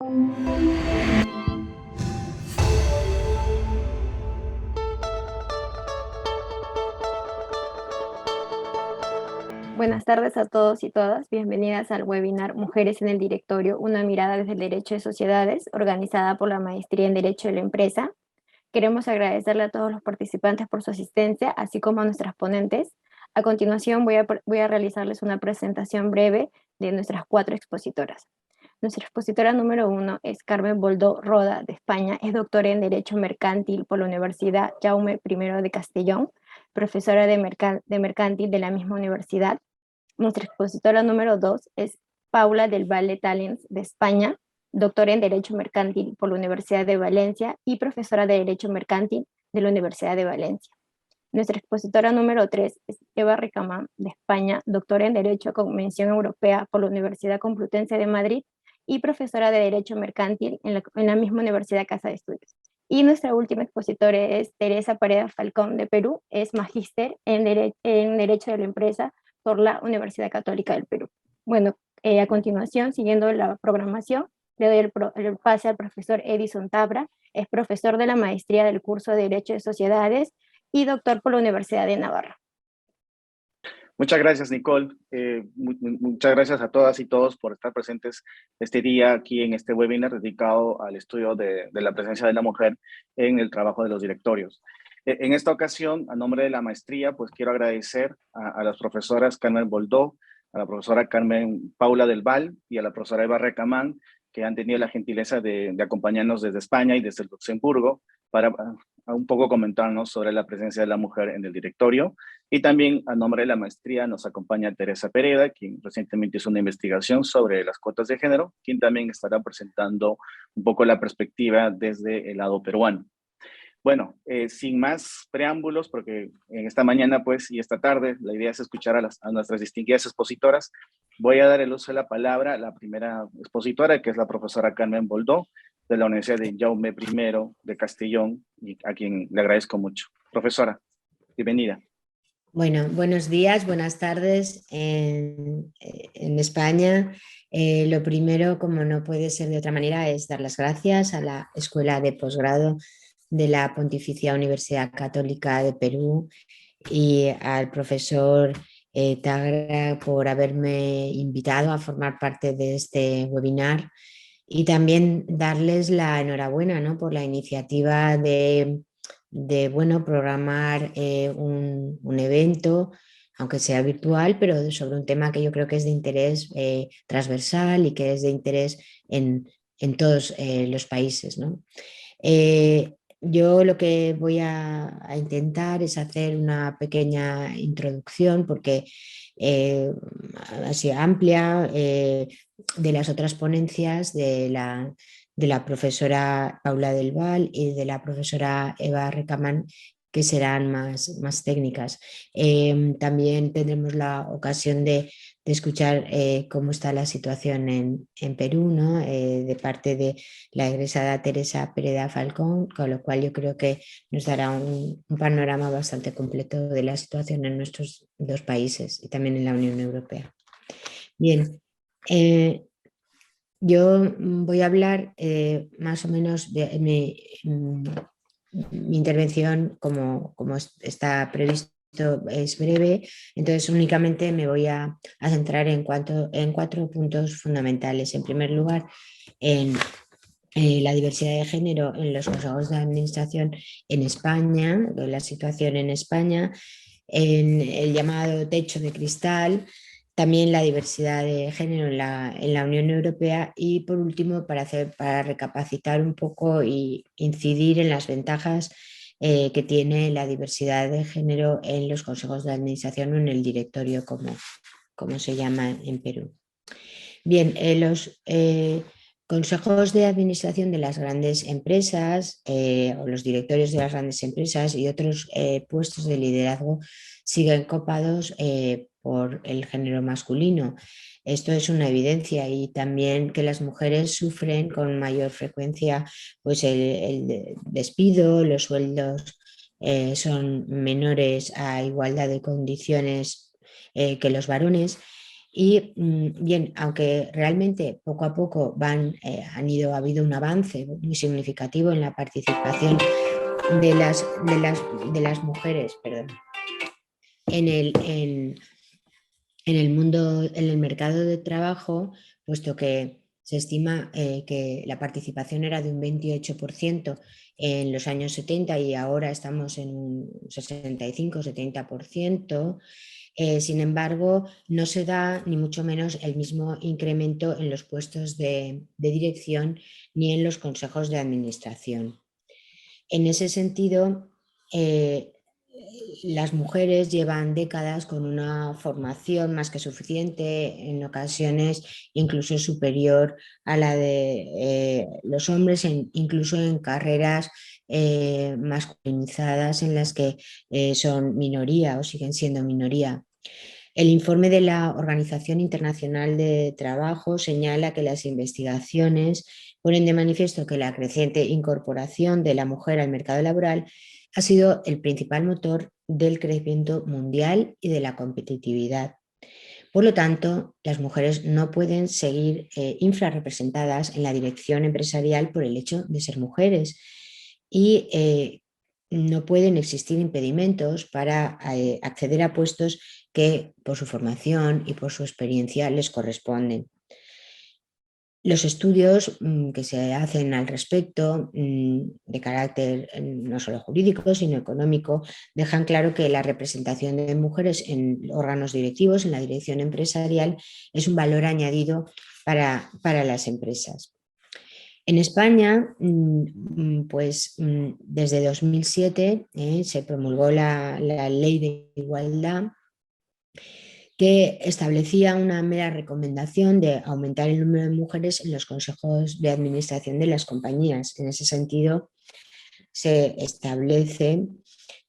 Buenas tardes a todos y todas. Bienvenidas al webinar Mujeres en el Directorio, una mirada desde el Derecho de Sociedades, organizada por la Maestría en Derecho de la Empresa. Queremos agradecerle a todos los participantes por su asistencia, así como a nuestras ponentes. A continuación voy a realizarles una presentación breve de nuestras 4 expositoras. Nuestra expositora número 1 es Carmen Boldó Roda, de España. Es doctora en Derecho Mercantil por la Universidad Jaume I de Castellón, profesora de Mercantil de la misma universidad. Nuestra expositora número 2 es Paula del Valle Talents, de España, doctora en Derecho Mercantil por la Universidad de Valencia y profesora de Derecho Mercantil de la Universidad de Valencia. Nuestra expositora número 3 es Eva Recamán, de España, doctora en Derecho con mención europea por la Universidad Complutense de Madrid y profesora de Derecho Mercantil en la misma Universidad Casa de Estudios. Y nuestra última expositora es Teresa Pareda Falcón, de Perú, es magíster en Derecho de la Empresa por la Universidad Católica del Perú. Bueno, a continuación, siguiendo la programación, le doy el pase al profesor Edison Tabra, es profesor de la maestría del curso de Derecho de Sociedades y doctor por la Universidad de Navarra. Muchas gracias, Nicole. Muchas gracias a todas y todos por estar presentes este día aquí en este webinar dedicado al estudio de la presencia de la mujer en el trabajo de los directorios. En esta ocasión, a nombre de la maestría, pues quiero agradecer a las profesoras Carmen Boldó, a la profesora Carmen Paula del Val y a la profesora Eva Recamán, que han tenido la gentileza de acompañarnos desde España y desde Luxemburgo para un poco comentarnos sobre la presencia de la mujer en el directorio. Y también a nombre de la maestría nos acompaña Teresa Pereda, quien recientemente hizo una investigación sobre las cuotas de género, quien también estará presentando un poco la perspectiva desde el lado peruano. Bueno, sin más preámbulos, porque en esta mañana pues y esta tarde la idea es escuchar a nuestras distinguidas expositoras, voy a dar el uso de la palabra a la primera expositora, que es la profesora Carmen Boldó, de la Universidad de Jaume I de Castellón, y a quien le agradezco mucho. Profesora, bienvenida. Bueno, buenos días, buenas tardes en España. Lo primero, como no puede ser de otra manera, es dar las gracias a la Escuela de Posgrado de la Pontificia Universidad Católica de Perú y al profesor Tagra por haberme invitado a formar parte de este webinar, y también darles la enhorabuena, ¿no?, por la iniciativa de bueno, programar un evento, aunque sea virtual, pero sobre un tema que yo creo que es de interés transversal y que es de interés en todos los países, ¿no? Yo lo que voy a intentar es hacer una pequeña introducción, porque así amplia, de las otras ponencias de la profesora Paula del Val y de la profesora Eva Recamán, que serán más técnicas. También tendremos la ocasión de escuchar cómo está la situación en Perú, ¿no?, de parte de la egresada Teresa Pereda Falcón, con lo cual yo creo que nos dará un panorama bastante completo de la situación en nuestros dos países y también en la Unión Europea. Bien, yo voy a hablar más o menos de mi intervención, como está previsto, es breve, entonces únicamente me voy a centrar en 4 puntos fundamentales. En primer lugar, en la diversidad de género en los consejos de administración en España, la situación en España, en el llamado techo de cristal, también la diversidad de género en la Unión Europea, y por último, para recapacitar un poco y incidir en las ventajas que tiene la diversidad de género en los consejos de administración o en el directorio, como se llama en Perú. Bien, los consejos de administración de las grandes empresas o los directorios de las grandes empresas y otros puestos de liderazgo siguen copados por el género masculino. Esto es una evidencia, y también que las mujeres sufren con mayor frecuencia pues el despido, los sueldos son menores a igualdad de condiciones que los varones, Y bien, aunque realmente poco a poco ha habido un avance muy significativo en la participación de las mujeres, perdón, en el mundo, en el mercado de trabajo, puesto que se estima que la participación era de un 28% en los años 70 y ahora estamos en un 65-70%. Sin embargo, no se da ni mucho menos el mismo incremento en los puestos de dirección ni en los consejos de administración. En ese sentido, las mujeres llevan décadas con una formación más que suficiente, en ocasiones incluso superior a la de los hombres, incluso en carreras masculinizadas en las que son minoría o siguen siendo minoría. El informe de la Organización Internacional de Trabajo señala que las investigaciones ponen de manifiesto que la creciente incorporación de la mujer al mercado laboral ha sido el principal motor del crecimiento mundial y de la competitividad. Por lo tanto, las mujeres no pueden seguir infrarrepresentadas en la dirección empresarial por el hecho de ser mujeres y no pueden existir impedimentos para acceder a puestos que por su formación y por su experiencia les corresponden. Los estudios que se hacen al respecto, de carácter no solo jurídico, sino económico, dejan claro que la representación de mujeres en órganos directivos, en la dirección empresarial, es un valor añadido para las empresas. En España, pues desde 2007 se promulgó la Ley de Igualdad, que establecía una mera recomendación de aumentar el número de mujeres en los consejos de administración de las compañías. En ese sentido, se establece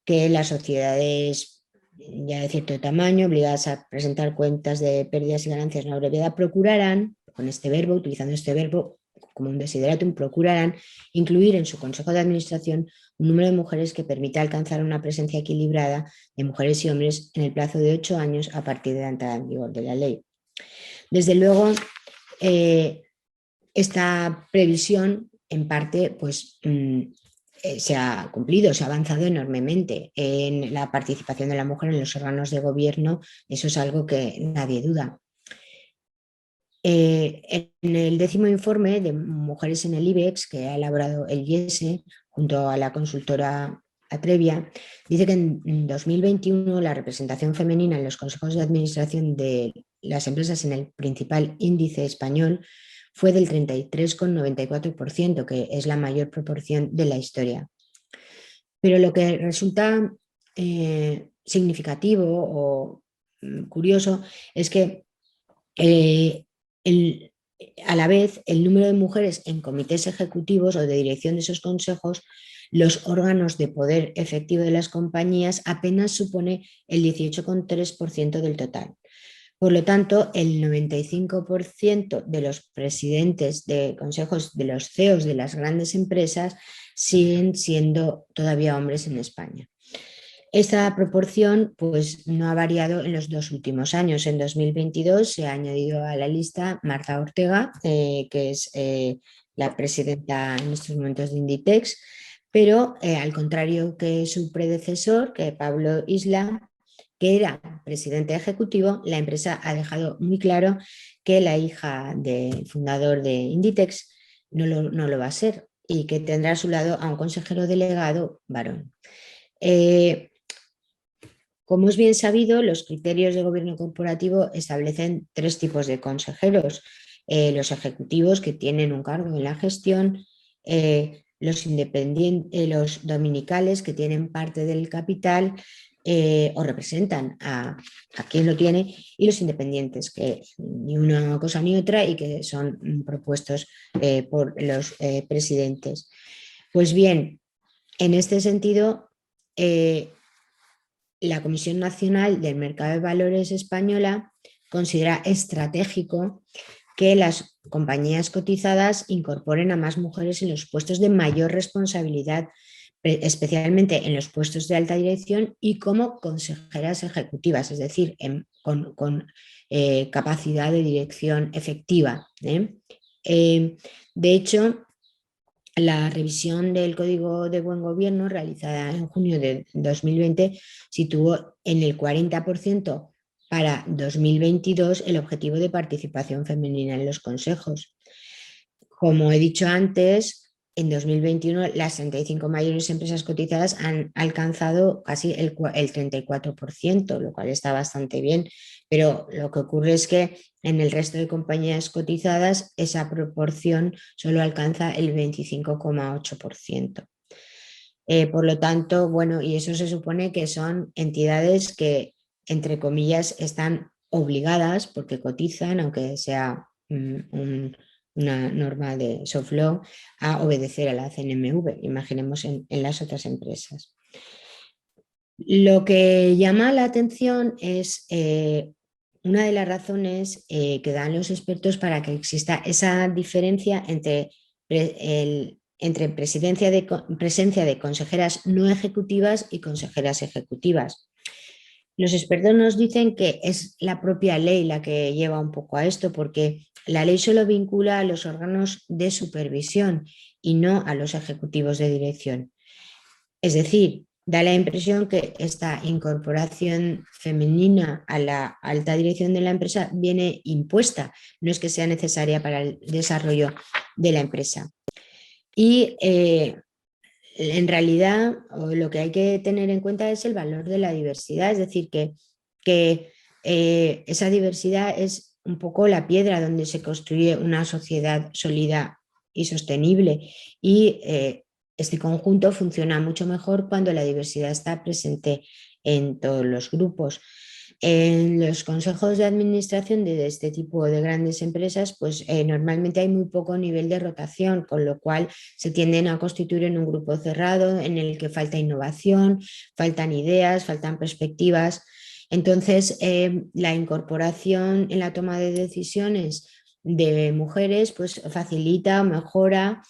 que las sociedades ya de cierto tamaño, obligadas a presentar cuentas de pérdidas y ganancias en una brevedad, procurarán, con este verbo, utilizando este verbo como un desideratum, procurarán incluir en su consejo de administración un número de mujeres que permita alcanzar una presencia equilibrada de mujeres y hombres en el plazo de 8 años a partir de la entrada en vigor de la ley. Desde luego, esta previsión en parte pues, se ha cumplido, se ha avanzado enormemente en la participación de la mujer en los órganos de gobierno. Eso es algo que nadie duda. En el 10º informe de Mujeres en el IBEX, que ha elaborado el IESE junto a la consultora Atrevia, dice que en 2021 la representación femenina en los consejos de administración de las empresas en el principal índice español fue del 33,94%, que es la mayor proporción de la historia. Pero lo que resulta significativo o curioso es que a la vez el número de mujeres en comités ejecutivos o de dirección de esos consejos, los órganos de poder efectivo de las compañías, apenas supone el 18,3% del total. Por lo tanto, el 95% de los presidentes de consejos, de los CEOs de las grandes empresas, siguen siendo todavía hombres en España. Esta proporción pues, no ha variado en los 2 últimos años. En 2022 se ha añadido a la lista Marta Ortega, que es la presidenta en estos momentos de Inditex, pero al contrario que su predecesor, que Pablo Isla, que era presidente ejecutivo, la empresa ha dejado muy claro que la hija del fundador de Inditex no lo va a ser y que tendrá a su lado a un consejero delegado varón. Como es bien sabido, los criterios de gobierno corporativo establecen 3 tipos de consejeros. Los ejecutivos, que tienen un cargo en la gestión, los dominicales, que tienen parte del capital o representan a quien lo tiene, y los independientes, que ni una cosa ni otra y que son propuestos por los presidentes. Pues bien, en este sentido, la Comisión Nacional del Mercado de Valores española considera estratégico que las compañías cotizadas incorporen a más mujeres en los puestos de mayor responsabilidad, especialmente en los puestos de alta dirección y como consejeras ejecutivas, es decir, con capacidad de dirección efectiva. De hecho, la revisión del Código de Buen Gobierno realizada en junio de 2020 situó en el 40% para 2022 el objetivo de participación femenina en los consejos. Como he dicho antes, en 2021 las 35 mayores empresas cotizadas han alcanzado casi el 34%, lo cual está bastante bien, pero lo que ocurre es que en el resto de compañías cotizadas esa proporción solo alcanza el 25,8%. Por lo tanto, bueno, y eso se supone que son entidades que, entre comillas, están obligadas porque cotizan, aunque sea una norma de soft law, a obedecer a la CNMV, imaginemos en las otras empresas. Lo que llama la atención es una de las razones que dan los expertos para que exista esa diferencia entre presencia de consejeras no ejecutivas y consejeras ejecutivas. Los expertos nos dicen que es la propia ley la que lleva un poco a esto, porque la ley solo vincula a los órganos de supervisión y no a los ejecutivos de dirección. Es decir, da la impresión que esta incorporación femenina a la alta dirección de la empresa viene impuesta, no es que sea necesaria para el desarrollo de la empresa. Y en realidad lo que hay que tener en cuenta es el valor de la diversidad, es decir, que esa diversidad es un poco la piedra donde se construye una sociedad sólida y sostenible, y este conjunto funciona mucho mejor cuando la diversidad está presente en todos los grupos. En los consejos de administración de este tipo de grandes empresas, pues normalmente hay muy poco nivel de rotación, con lo cual se tienden a constituir en un grupo cerrado en el que falta innovación, faltan ideas, faltan perspectivas. Entonces, la incorporación en la toma de decisiones de mujeres pues facilita, mejora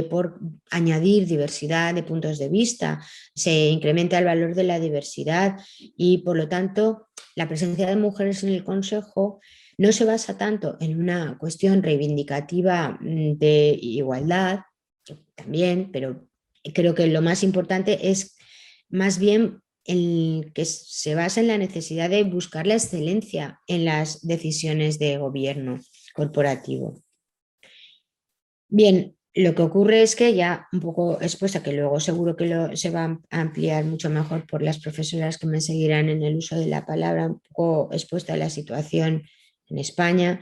por añadir diversidad de puntos de vista, se incrementa el valor de la diversidad y por lo tanto la presencia de mujeres en el Consejo no se basa tanto en una cuestión reivindicativa de igualdad, también, pero creo que lo más importante es más bien el que se basa en la necesidad de buscar la excelencia en las decisiones de gobierno corporativo. Bien, lo que ocurre es que ya un poco expuesta, que luego seguro que se va a ampliar mucho mejor por las profesoras que me seguirán en el uso de la palabra, un poco expuesta a la situación en España,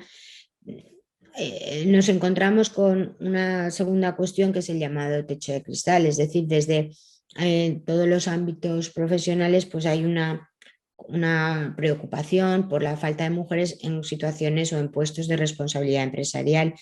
nos encontramos con una segunda cuestión que es el llamado techo de cristal, es decir, desde todos los ámbitos profesionales pues hay una preocupación por la falta de mujeres en situaciones o en puestos de responsabilidad empresarial.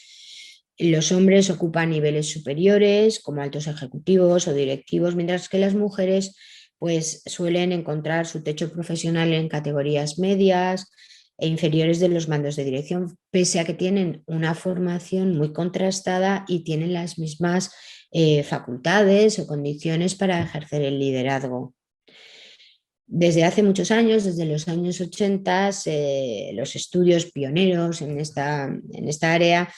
Los hombres ocupan niveles superiores como altos ejecutivos o directivos, mientras que las mujeres pues suelen encontrar su techo profesional en categorías medias e inferiores de los mandos de dirección, pese a que tienen una formación muy contrastada y tienen las mismas facultades o condiciones para ejercer el liderazgo. Desde hace muchos años, desde los años 80, los estudios pioneros en esta área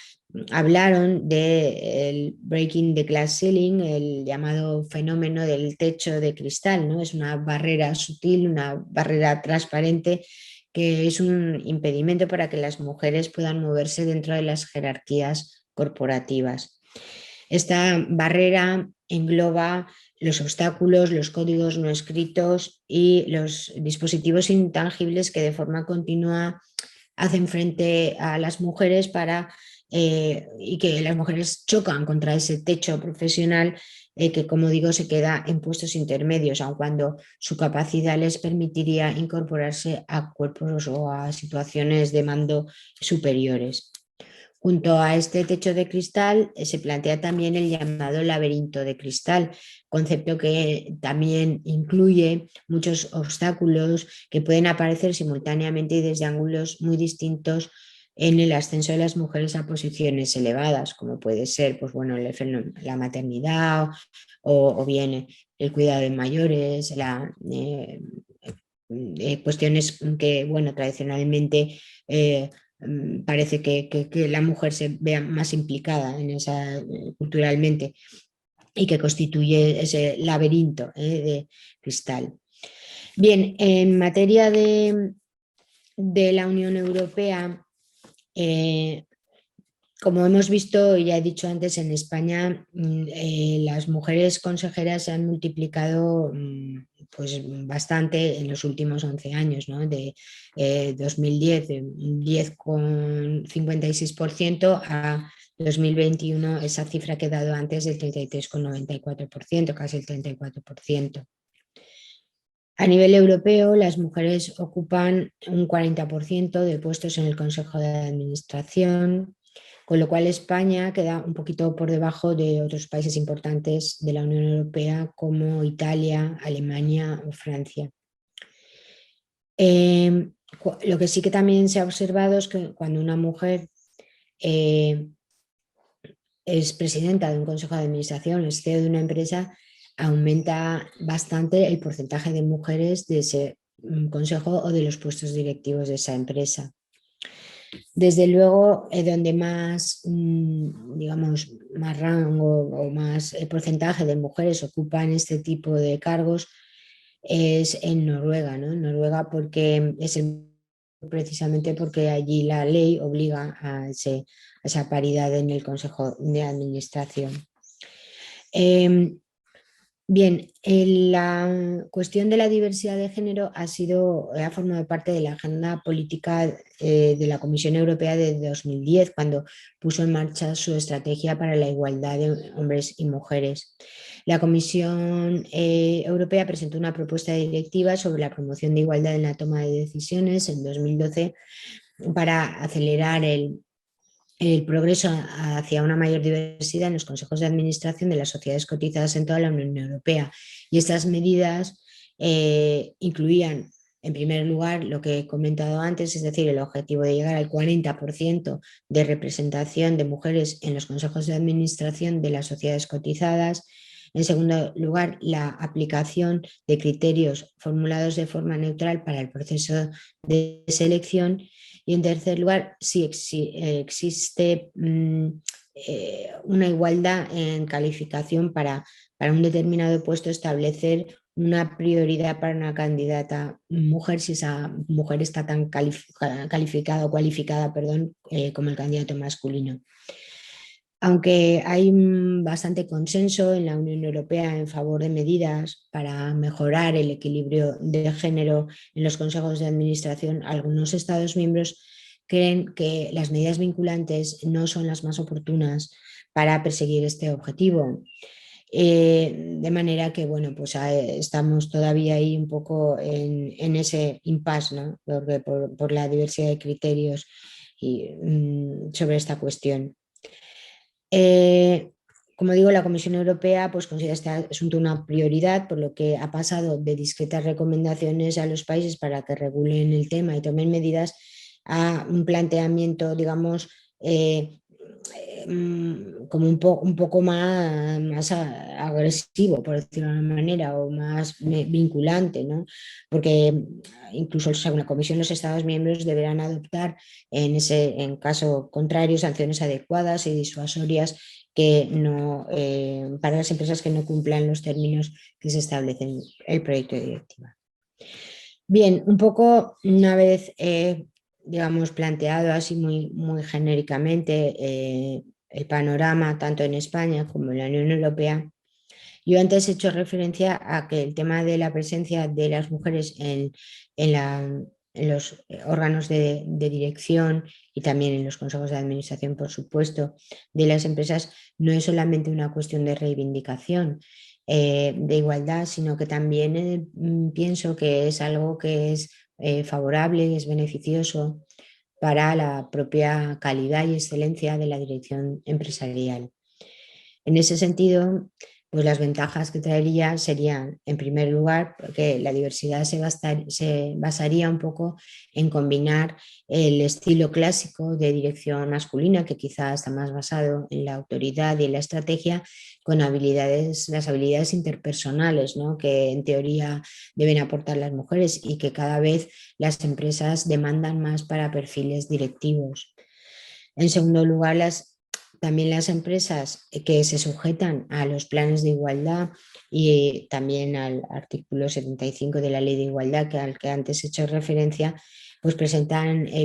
hablaron del breaking the glass ceiling, el llamado fenómeno del techo de cristal, ¿no? Es una barrera sutil, una barrera transparente que es un impedimento para que las mujeres puedan moverse dentro de las jerarquías corporativas. Esta barrera engloba los obstáculos, los códigos no escritos y los dispositivos intangibles que de forma continua hacen frente a las mujeres y que las mujeres chocan contra ese techo profesional que, como digo, se queda en puestos intermedios, aun cuando su capacidad les permitiría incorporarse a cuerpos o a situaciones de mando superiores. Junto a este techo de cristal se plantea también el llamado laberinto de cristal, concepto que también incluye muchos obstáculos que pueden aparecer simultáneamente y desde ángulos muy distintos en el ascenso de las mujeres a posiciones elevadas, como puede ser pues, bueno, la maternidad o bien el cuidado de mayores, cuestiones que, bueno, tradicionalmente parece que la mujer se vea más implicada en esa, culturalmente, y que constituye ese laberinto de cristal. Bien, en materia de la Unión Europea, como hemos visto, ya he dicho antes, en España las mujeres consejeras se han multiplicado pues bastante en los últimos 11 años, ¿no? De 2010, de un 10,56% a 2021, esa cifra que he dado antes del 33,94%, casi el 34%. A nivel europeo, las mujeres ocupan un 40% de puestos en el Consejo de Administración, con lo cual España queda un poquito por debajo de otros países importantes de la Unión Europea como Italia, Alemania o Francia. Lo que sí que también se ha observado es que cuando una mujer es presidenta de un consejo de administración, es CEO de una empresa, aumenta bastante el porcentaje de mujeres de ese consejo o de los puestos directivos de esa empresa. Desde luego, donde más, digamos, más rango o más porcentaje de mujeres ocupan este tipo de cargos es en Noruega, ¿no? En Noruega precisamente porque allí la ley obliga a esa paridad en el Consejo de Administración. Bien, la cuestión de la diversidad de género ha formado parte de la agenda política de la Comisión Europea de 2010, cuando puso en marcha su estrategia para la igualdad de hombres y mujeres. La Comisión Europea presentó una propuesta de directiva sobre la promoción de igualdad en la toma de decisiones en 2012 para acelerar el progreso hacia una mayor diversidad en los consejos de administración de las sociedades cotizadas en toda la Unión Europea. Y estas medidas incluían, en primer lugar, lo que he comentado antes, es decir, el objetivo de llegar al 40% de representación de mujeres en los consejos de administración de las sociedades cotizadas. En segundo lugar, la aplicación de criterios formulados de forma neutral para el proceso de selección. Y en tercer lugar, si existe una igualdad en calificación para un determinado puesto, establecer una prioridad para una candidata mujer si esa mujer está tan calificada o cualificada, como el candidato masculino. Aunque hay bastante consenso en la Unión Europea en favor de medidas para mejorar el equilibrio de género en los consejos de administración, algunos Estados miembros creen que las medidas vinculantes no son las más oportunas para perseguir este objetivo. De manera que, bueno, pues estamos todavía ahí un poco en ese impasse, ¿no? por la diversidad de criterios sobre esta cuestión. Como digo, la Comisión Europea pues, considera este asunto una prioridad, por lo que ha pasado de discretas recomendaciones a los países para que regulen el tema y tomen medidas a un planteamiento, digamos, como un poco más agresivo, por decirlo de una manera, o más vinculante, ¿no? Porque incluso según la Comisión, los Estados miembros deberán adoptar en caso contrario sanciones adecuadas y disuasorias para las empresas que no cumplan los términos que se establecen en el proyecto de directiva. Bien, un poco una vez digamos, planteado así muy genéricamente el panorama tanto en España como en la Unión Europea. Yo antes he hecho referencia a que el tema de la presencia de las mujeres en los órganos de dirección y también en los consejos de administración, por supuesto, de las empresas, no es solamente una cuestión de reivindicación de igualdad, sino que también pienso que es algo que es favorable, es beneficioso para la propia calidad y excelencia de la dirección empresarial. En ese sentido, pues las ventajas que traería serían, en primer lugar, que la diversidad se basaría un poco en combinar el estilo clásico de dirección masculina, que quizá está más basado en la autoridad y en la estrategia, con las habilidades interpersonales, ¿no?, que en teoría deben aportar las mujeres y que cada vez las empresas demandan más para perfiles directivos. En segundo lugar, también las empresas que se sujetan a los planes de igualdad y también al artículo 75 de la Ley de Igualdad, al que antes he hecho referencia, pues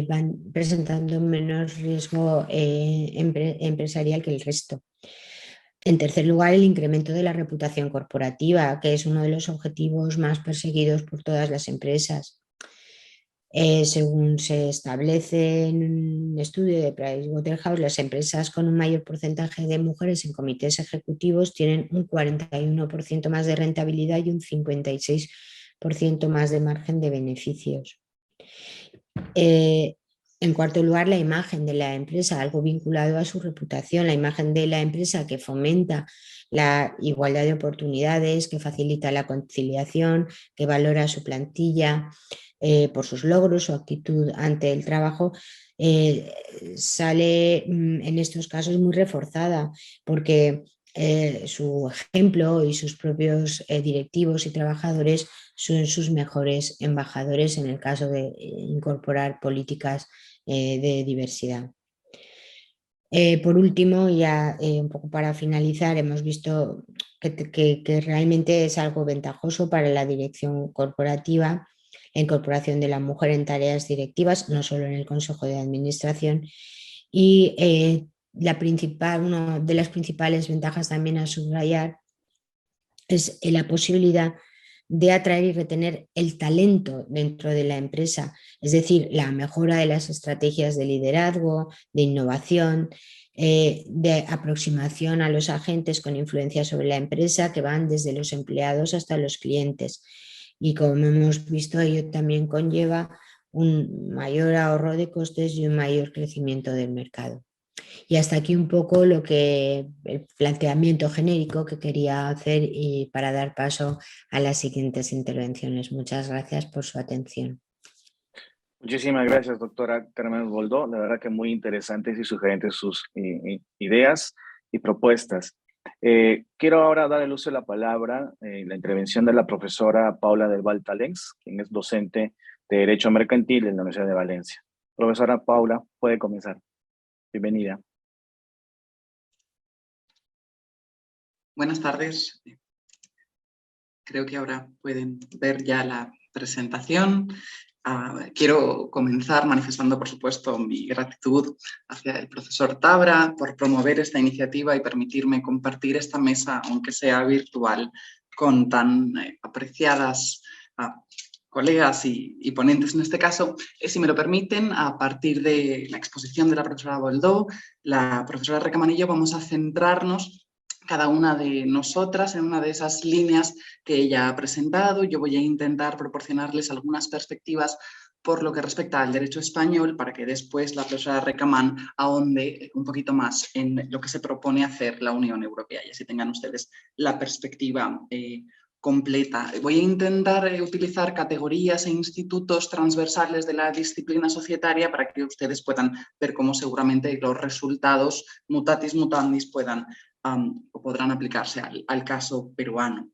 van presentando menos riesgo empresarial que el resto. En tercer lugar, el incremento de la reputación corporativa, que es uno de los objetivos más perseguidos por todas las empresas. Según se establece en un estudio de Pricewaterhouse, las empresas con un mayor porcentaje de mujeres en comités ejecutivos tienen un 41% más de rentabilidad y un 56% más de margen de beneficios. En cuarto lugar, la imagen de la empresa, algo vinculado a su reputación, la imagen de la empresa que fomenta la igualdad de oportunidades, que facilita la conciliación, que valora su plantilla por sus logros, su actitud ante el trabajo, sale en estos casos muy reforzada, porque su ejemplo y sus propios directivos y trabajadores son sus mejores embajadores en el caso de incorporar políticas de diversidad. Por último, ya un poco para finalizar, hemos visto que realmente es algo ventajoso para la dirección corporativa la incorporación de la mujer en tareas directivas, no solo en el Consejo de Administración. Y una de las principales ventajas también a subrayar es la posibilidad de atraer y retener el talento dentro de la empresa, es decir, la mejora de las estrategias de liderazgo, de innovación, de aproximación a los agentes con influencia sobre la empresa, que van desde los empleados hasta los clientes. Y como hemos visto, ello también conlleva un mayor ahorro de costes y un mayor crecimiento del mercado. Y hasta aquí un poco el planteamiento genérico que quería hacer y para dar paso a las siguientes intervenciones. Muchas gracias por su atención. Muchísimas gracias, doctora Carmen Boldó. La verdad que muy interesantes y sugerentes sus ideas y propuestas. Quiero ahora dar el uso de la palabra, la intervención de la profesora Paula del Val Talens, quien es docente de Derecho Mercantil en la Universidad de Valencia. Profesora Paula, puede comenzar. Bienvenida. Buenas tardes. Creo que ahora pueden ver ya la presentación. Quiero comenzar manifestando, por supuesto, mi gratitud hacia el profesor Tabra por promover esta iniciativa y permitirme compartir esta mesa, aunque sea virtual, con tan apreciadas colegas y ponentes en este caso. Si me lo permiten, a partir de la exposición de la profesora Boldó, la profesora Recamanillo, vamos a centrarnos cada una de nosotras en una de esas líneas que ella ha presentado. Yo voy a intentar proporcionarles algunas perspectivas por lo que respecta al derecho español, para que después la profesora Recamán ahonde un poquito más en lo que se propone hacer la Unión Europea y así tengan ustedes la perspectiva completa. Voy a intentar utilizar categorías e institutos transversales de la disciplina societaria para que ustedes puedan ver cómo seguramente los resultados mutatis mutandis podrán aplicarse al caso peruano.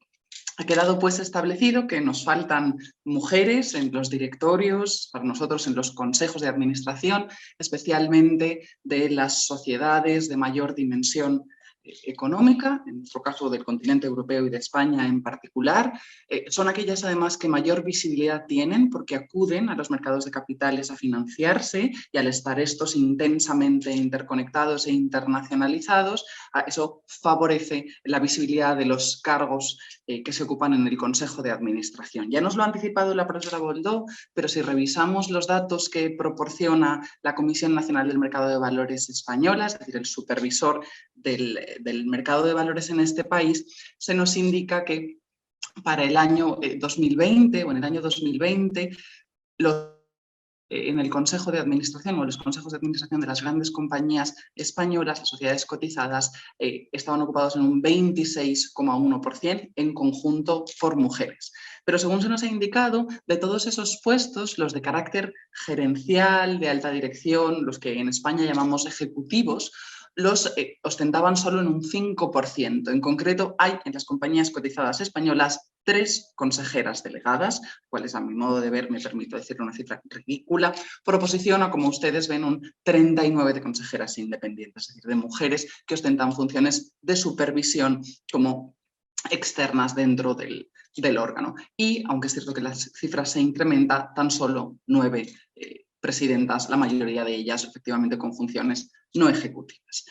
Ha quedado pues establecido que nos faltan mujeres en los directorios, para nosotros en los consejos de administración, especialmente de las sociedades de mayor dimensión económica, en nuestro caso del continente europeo y de España en particular. Son aquellas además que mayor visibilidad tienen porque acuden a los mercados de capitales a financiarse y al estar estos intensamente interconectados e internacionalizados, eso favorece la visibilidad de los cargos que se ocupan en el Consejo de Administración. Ya nos lo ha anticipado la profesora Boldó, pero si revisamos los datos que proporciona la Comisión Nacional del Mercado de Valores española, es decir, el supervisor del mercado de valores en este país, se nos indica que para el año 2020 o en el año 2020 los en el Consejo de Administración o en los consejos de administración de las grandes compañías españolas, las sociedades cotizadas, estaban ocupados en un 26,1% en conjunto por mujeres. Pero según se nos ha indicado, de todos esos puestos, los de carácter gerencial, de alta dirección, los que en España llamamos ejecutivos, los ostentaban solo en un 5%. En concreto, hay en las compañías cotizadas españolas 3 consejeras delegadas, cuales a mi modo de ver, me permito decir una cifra ridícula, por oposición a, como ustedes ven, un 39 de consejeras independientes, es decir, de mujeres que ostentan funciones de supervisión como externas dentro del órgano. Y, aunque es cierto que la cifra se incrementa, tan solo 9 presidentas, la mayoría de ellas efectivamente con funciones no ejecutivas.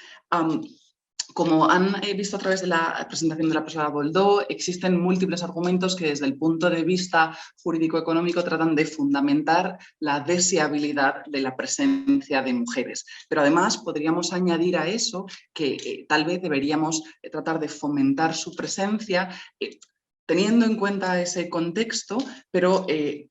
Como han visto a través de la presentación de la profesora Boldó, existen múltiples argumentos que desde el punto de vista jurídico-económico tratan de fundamentar la deseabilidad de la presencia de mujeres. Pero además podríamos añadir a eso que tal vez deberíamos tratar de fomentar su presencia teniendo en cuenta ese contexto, pero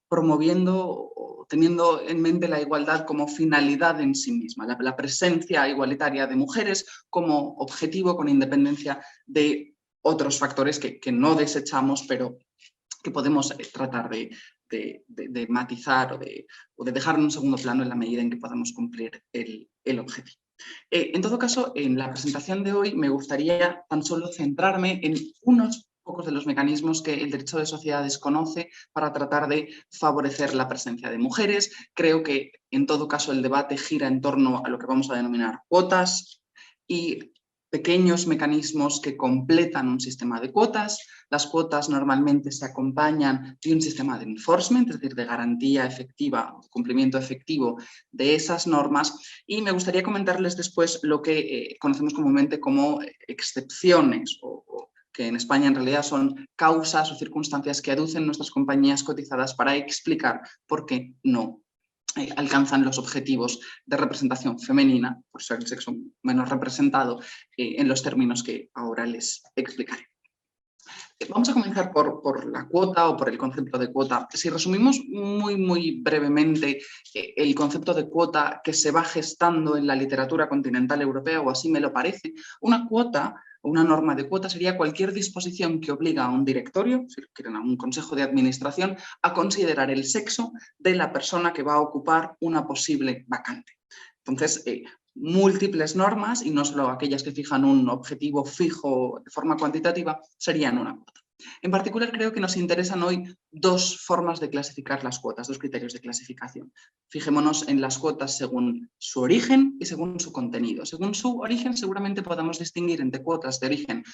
promoviendo o teniendo en mente la igualdad como finalidad en sí misma, la presencia igualitaria de mujeres como objetivo con independencia de otros factores que no desechamos, pero que podemos tratar de matizar o de dejar en un segundo plano en la medida en que podamos cumplir el objetivo. En todo caso, en la presentación de hoy me gustaría tan solo centrarme en unos pocos de los mecanismos que el derecho de sociedades conoce para tratar de favorecer la presencia de mujeres. Creo que en todo caso el debate gira en torno a lo que vamos a denominar cuotas y pequeños mecanismos que completan un sistema de cuotas. Las cuotas normalmente se acompañan de un sistema de enforcement, es decir, de garantía efectiva, cumplimiento efectivo de esas normas. Y me gustaría comentarles después lo que conocemos comúnmente como excepciones o que en España en realidad son causas o circunstancias que aducen nuestras compañías cotizadas para explicar por qué no alcanzan los objetivos de representación femenina, por ser el sexo menos representado, en los términos que ahora les explicaré. Vamos a comenzar por la cuota o por el concepto de cuota. Si resumimos muy brevemente el concepto de cuota que se va gestando en la literatura continental europea, o así me lo parece, una cuota o una norma de cuota sería cualquier disposición que obliga a un directorio, si quieren a un consejo de administración, a considerar el sexo de la persona que va a ocupar una posible vacante. Entonces, múltiples normas, y no solo aquellas que fijan un objetivo fijo de forma cuantitativa, serían una cuota. En particular, creo que nos interesan hoy dos formas de clasificar las cuotas, dos criterios de clasificación. Fijémonos en las cuotas según su origen y según su contenido. Según su origen, seguramente podamos distinguir entre cuotas de origen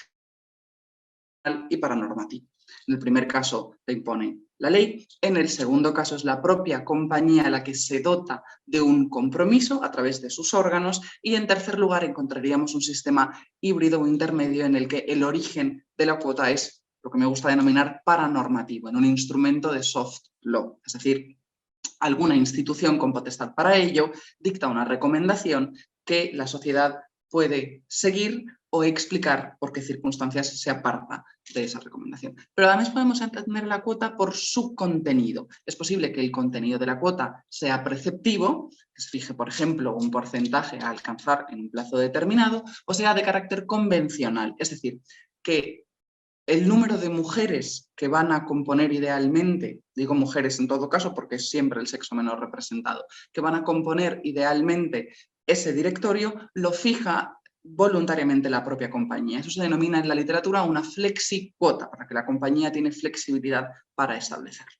y paranormativo. En el primer caso te impone la ley, en el segundo caso es la propia compañía la que se dota de un compromiso a través de sus órganos, y en tercer lugar encontraríamos un sistema híbrido o intermedio en el que el origen de la cuota es lo que me gusta denominar paranormativo, en un instrumento de soft law, es decir, alguna institución con potestad para ello dicta una recomendación que la sociedad puede seguir o explicar por qué circunstancias se aparta de esa recomendación. Pero además podemos entender la cuota por su contenido. Es posible que el contenido de la cuota sea preceptivo, que se fije, por ejemplo, un porcentaje a alcanzar en un plazo determinado, o sea de carácter convencional, es decir, que el número de mujeres que van a componer idealmente, digo mujeres en todo caso porque es siempre el sexo menor representado, que van a componer idealmente ese directorio, lo fija voluntariamente la propia compañía. Eso se denomina en la literatura una flexicuota, para que la compañía tiene flexibilidad para establecerlo.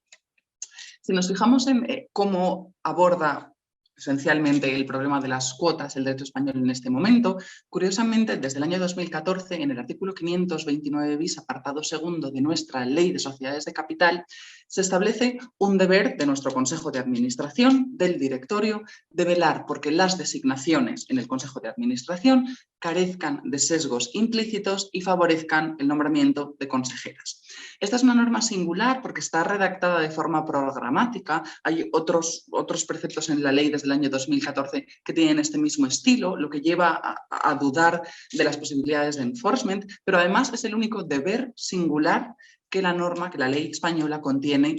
Si nos fijamos en cómo aborda esencialmente el problema de las cuotas el derecho español en este momento, curiosamente, desde el año 2014, en el artículo 529 bis, apartado segundo de nuestra Ley de Sociedades de Capital, se establece un deber de nuestro Consejo de Administración, del directorio, de velar porque las designaciones en el Consejo de Administración carezcan de sesgos implícitos y favorezcan el nombramiento de consejeras. Esta es una norma singular porque está redactada de forma programática. Hay otros preceptos en la ley desde el año 2014 que tienen este mismo estilo, lo que lleva a dudar de las posibilidades de enforcement, pero además es el único deber singular que la norma, que la ley española contiene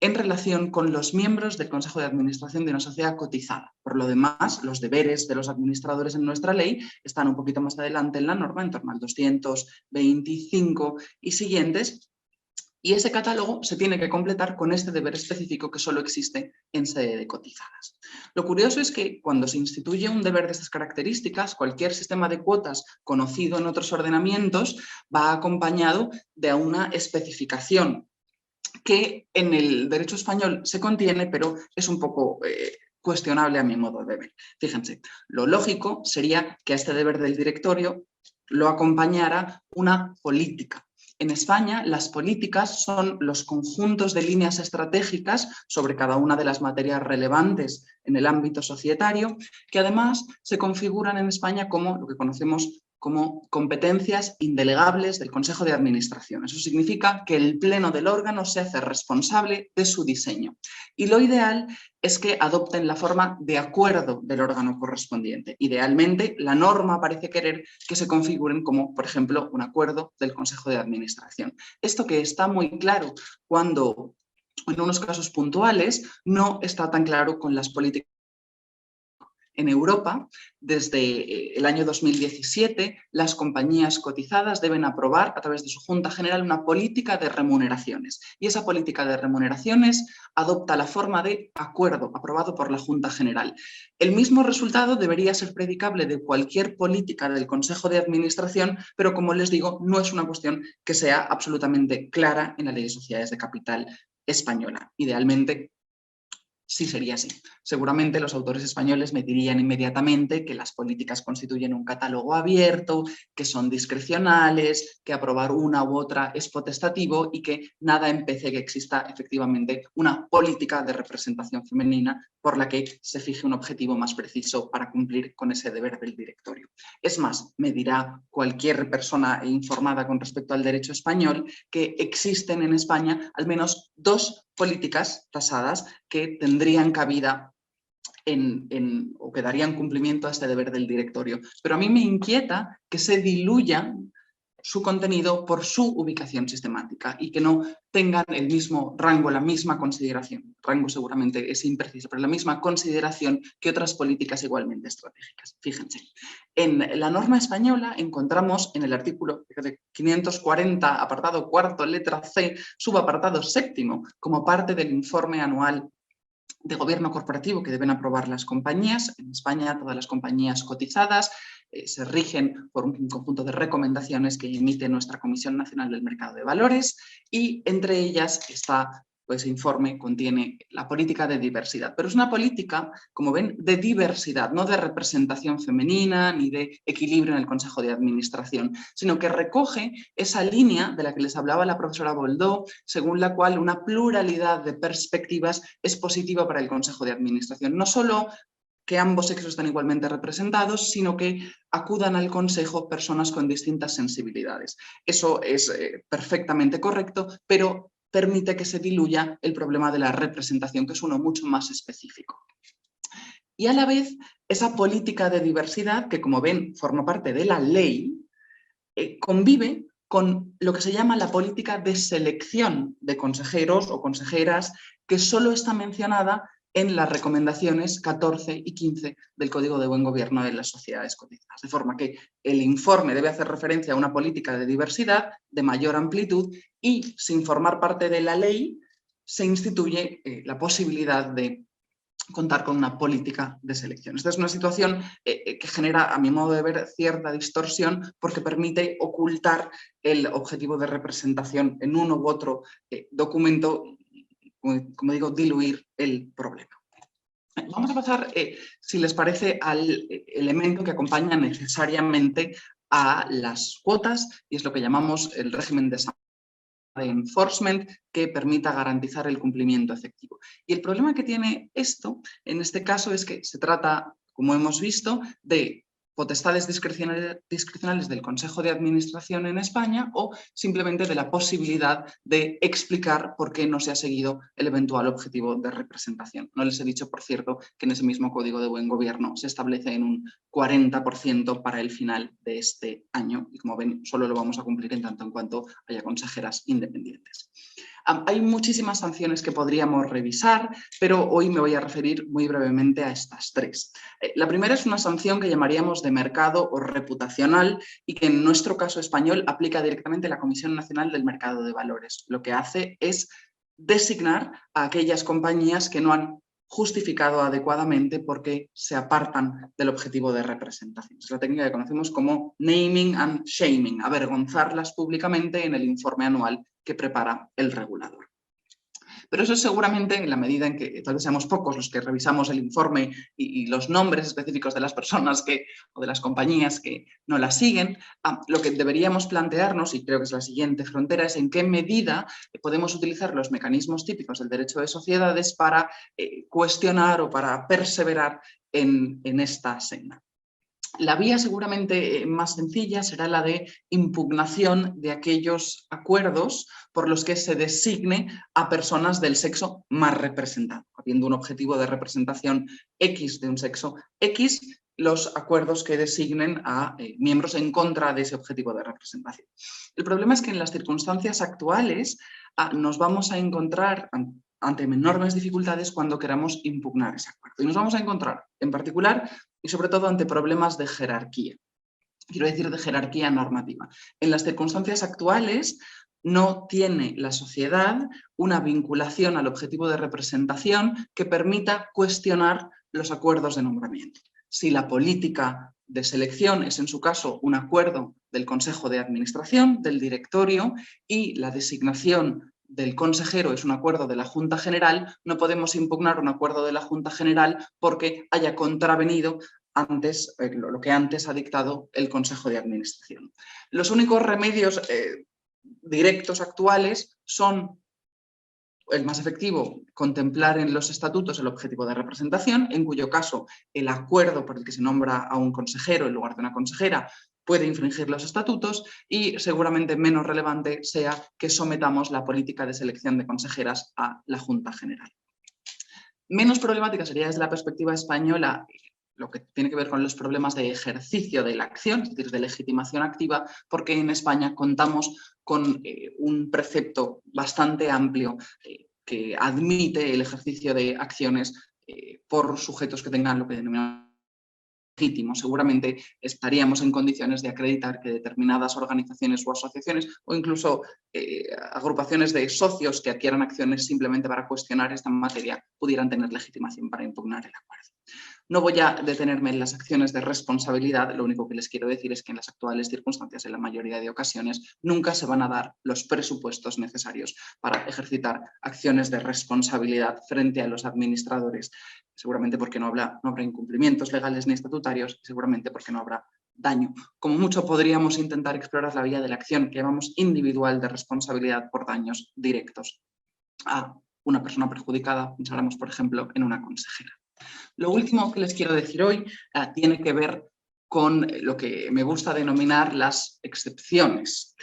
en relación con los miembros del Consejo de Administración de una sociedad cotizada. Por lo demás, los deberes de los administradores en nuestra ley están un poquito más adelante en la norma, en torno al 225 y siguientes, y ese catálogo se tiene que completar con este deber específico que solo existe en sede de cotizadas. Lo curioso es que cuando se instituye un deber de estas características, cualquier sistema de cuotas conocido en otros ordenamientos va acompañado de una especificación que en el derecho español se contiene, pero es un poco cuestionable a mi modo de ver. Fíjense, lo lógico sería que a este deber del directorio lo acompañara una política. En España, las políticas son los conjuntos de líneas estratégicas sobre cada una de las materias relevantes en el ámbito societario, que además se configuran en España como lo que conocemos como competencias indelegables del Consejo de Administración. Eso significa que el pleno del órgano se hace responsable de su diseño. Y lo ideal es que adopten la forma de acuerdo del órgano correspondiente. Idealmente, la norma parece querer que se configuren como, por ejemplo, un acuerdo del Consejo de Administración. Esto que está muy claro cuando, en unos casos puntuales, no está tan claro con las políticas. En Europa, desde el año 2017, las compañías cotizadas deben aprobar a través de su Junta General una política de remuneraciones. Y esa política de remuneraciones adopta la forma de acuerdo aprobado por la Junta General. El mismo resultado debería ser predicable de cualquier política del Consejo de Administración, pero como les digo, no es una cuestión que sea absolutamente clara en la Ley de Sociedades de Capital española. Idealmente, sí sería así. Seguramente los autores españoles me dirían inmediatamente que las políticas constituyen un catálogo abierto, que son discrecionales, que aprobar una u otra es potestativo y que nada impide que exista efectivamente una política de representación femenina por la que se fije un objetivo más preciso para cumplir con ese deber del directorio. Es más, me dirá cualquier persona informada con respecto al derecho español que existen en España al menos dos políticas tasadas que tendrían cabida o que darían cumplimiento a este deber del directorio. Pero a mí me inquieta que se diluya su contenido por su ubicación sistemática y que no tengan el mismo rango, la misma consideración. Rango seguramente es impreciso, pero la misma consideración que otras políticas igualmente estratégicas. Fíjense, en la norma española encontramos en el artículo 540, apartado cuarto, letra C, subapartado séptimo, como parte del informe anual de gobierno corporativo que deben aprobar las compañías. En España, todas las compañías cotizadas se rigen por un conjunto de recomendaciones que emite nuestra Comisión Nacional del Mercado de Valores y entre ellas ese informe contiene la política de diversidad. Pero es una política, como ven, de diversidad, no de representación femenina ni de equilibrio en el Consejo de Administración, sino que recoge esa línea de la que les hablaba la profesora Boldó, según la cual una pluralidad de perspectivas es positiva para el Consejo de Administración. No solo que ambos sexos están igualmente representados, sino que acudan al Consejo personas con distintas sensibilidades. Eso es perfectamente correcto, pero permite que se diluya el problema de la representación, que es uno mucho más específico. Y a la vez, esa política de diversidad, que como ven forma parte de la ley, convive con lo que se llama la política de selección de consejeros o consejeras, que solo está mencionada en las recomendaciones 14 y 15 del Código de Buen Gobierno de las sociedades cotizadas. De forma que el informe debe hacer referencia a una política de diversidad de mayor amplitud y, sin formar parte de la ley, se instituye la posibilidad de contar con una política de selección. Esta es una situación que genera, a mi modo de ver, cierta distorsión porque permite ocultar el objetivo de representación en uno u otro documento, como digo, diluir el problema. Vamos a pasar, si les parece, al elemento que acompaña necesariamente a las cuotas y es lo que llamamos el régimen de enforcement que permita garantizar el cumplimiento efectivo. Y el problema que tiene esto, en este caso, es que se trata, como hemos visto, de potestades discrecionales del Consejo de Administración en España o simplemente de la posibilidad de explicar por qué no se ha seguido el eventual objetivo de representación. No les he dicho, por cierto, que en ese mismo Código de Buen Gobierno se establece en un 40% para el final de este año y, como ven, solo lo vamos a cumplir en tanto en cuanto haya consejeras independientes. Hay muchísimas sanciones que podríamos revisar, pero hoy me voy a referir muy brevemente a estas tres. La primera es una sanción que llamaríamos de mercado o reputacional y que en nuestro caso español aplica directamente la Comisión Nacional del Mercado de Valores. Lo que hace es designar a aquellas compañías que no han justificado adecuadamente porque se apartan del objetivo de representación. Es la técnica que conocemos como naming and shaming, avergonzarlas públicamente en el informe anual que prepara el regulador. Pero eso seguramente, en la medida en que tal vez seamos pocos los que revisamos el informe y los nombres específicos de las personas o de las compañías que no la siguen, lo que deberíamos plantearnos, y creo que es la siguiente frontera, es en qué medida podemos utilizar los mecanismos típicos del derecho de sociedades para cuestionar o para perseverar en esta senda. La vía seguramente más sencilla será la de impugnación de aquellos acuerdos por los que se designe a personas del sexo más representado. Habiendo un objetivo de representación X de un sexo X, los acuerdos que designen a miembros en contra de ese objetivo de representación. El problema es que en las circunstancias actuales nos vamos a encontrar ante enormes dificultades cuando queramos impugnar ese acuerdo. Y nos vamos a encontrar, en particular, y sobre todo ante problemas de jerarquía. Quiero decir, de jerarquía normativa. En las circunstancias actuales no tiene la sociedad una vinculación al objetivo de representación que permita cuestionar los acuerdos de nombramiento. Si la política de selección es en su caso un acuerdo del Consejo de Administración, del directorio, y la designación del consejero es un acuerdo de la Junta General, no podemos impugnar un acuerdo de la Junta General porque haya contravenido antes, lo que antes ha dictado el Consejo de Administración. Los únicos remedios directos actuales son, el más efectivo, contemplar en los estatutos el objetivo de representación, en cuyo caso el acuerdo por el que se nombra a un consejero en lugar de una consejera puede infringir los estatutos, y seguramente menos relevante sea que sometamos la política de selección de consejeras a la Junta General. Menos problemática sería desde la perspectiva española lo que tiene que ver con los problemas de ejercicio de la acción, es decir, de legitimación activa, porque en España contamos con un precepto bastante amplio que admite el ejercicio de acciones por sujetos que tengan lo que denominamos legítimo. Seguramente estaríamos en condiciones de acreditar que determinadas organizaciones o asociaciones o incluso agrupaciones de socios que adquieran acciones simplemente para cuestionar esta materia pudieran tener legitimación para impugnar el acuerdo. No voy a detenerme en las acciones de responsabilidad, lo único que les quiero decir es que en las actuales circunstancias, en la mayoría de ocasiones, nunca se van a dar los presupuestos necesarios para ejercitar acciones de responsabilidad frente a los administradores, seguramente porque no habrá incumplimientos legales ni estatutarios, seguramente porque no habrá daño. Como mucho podríamos intentar explorar la vía de la acción que llamamos individual de responsabilidad por daños directos a una persona perjudicada, pensáramos por ejemplo en una consejera. Lo último que les quiero decir hoy tiene que ver con lo que me gusta denominar las excepciones.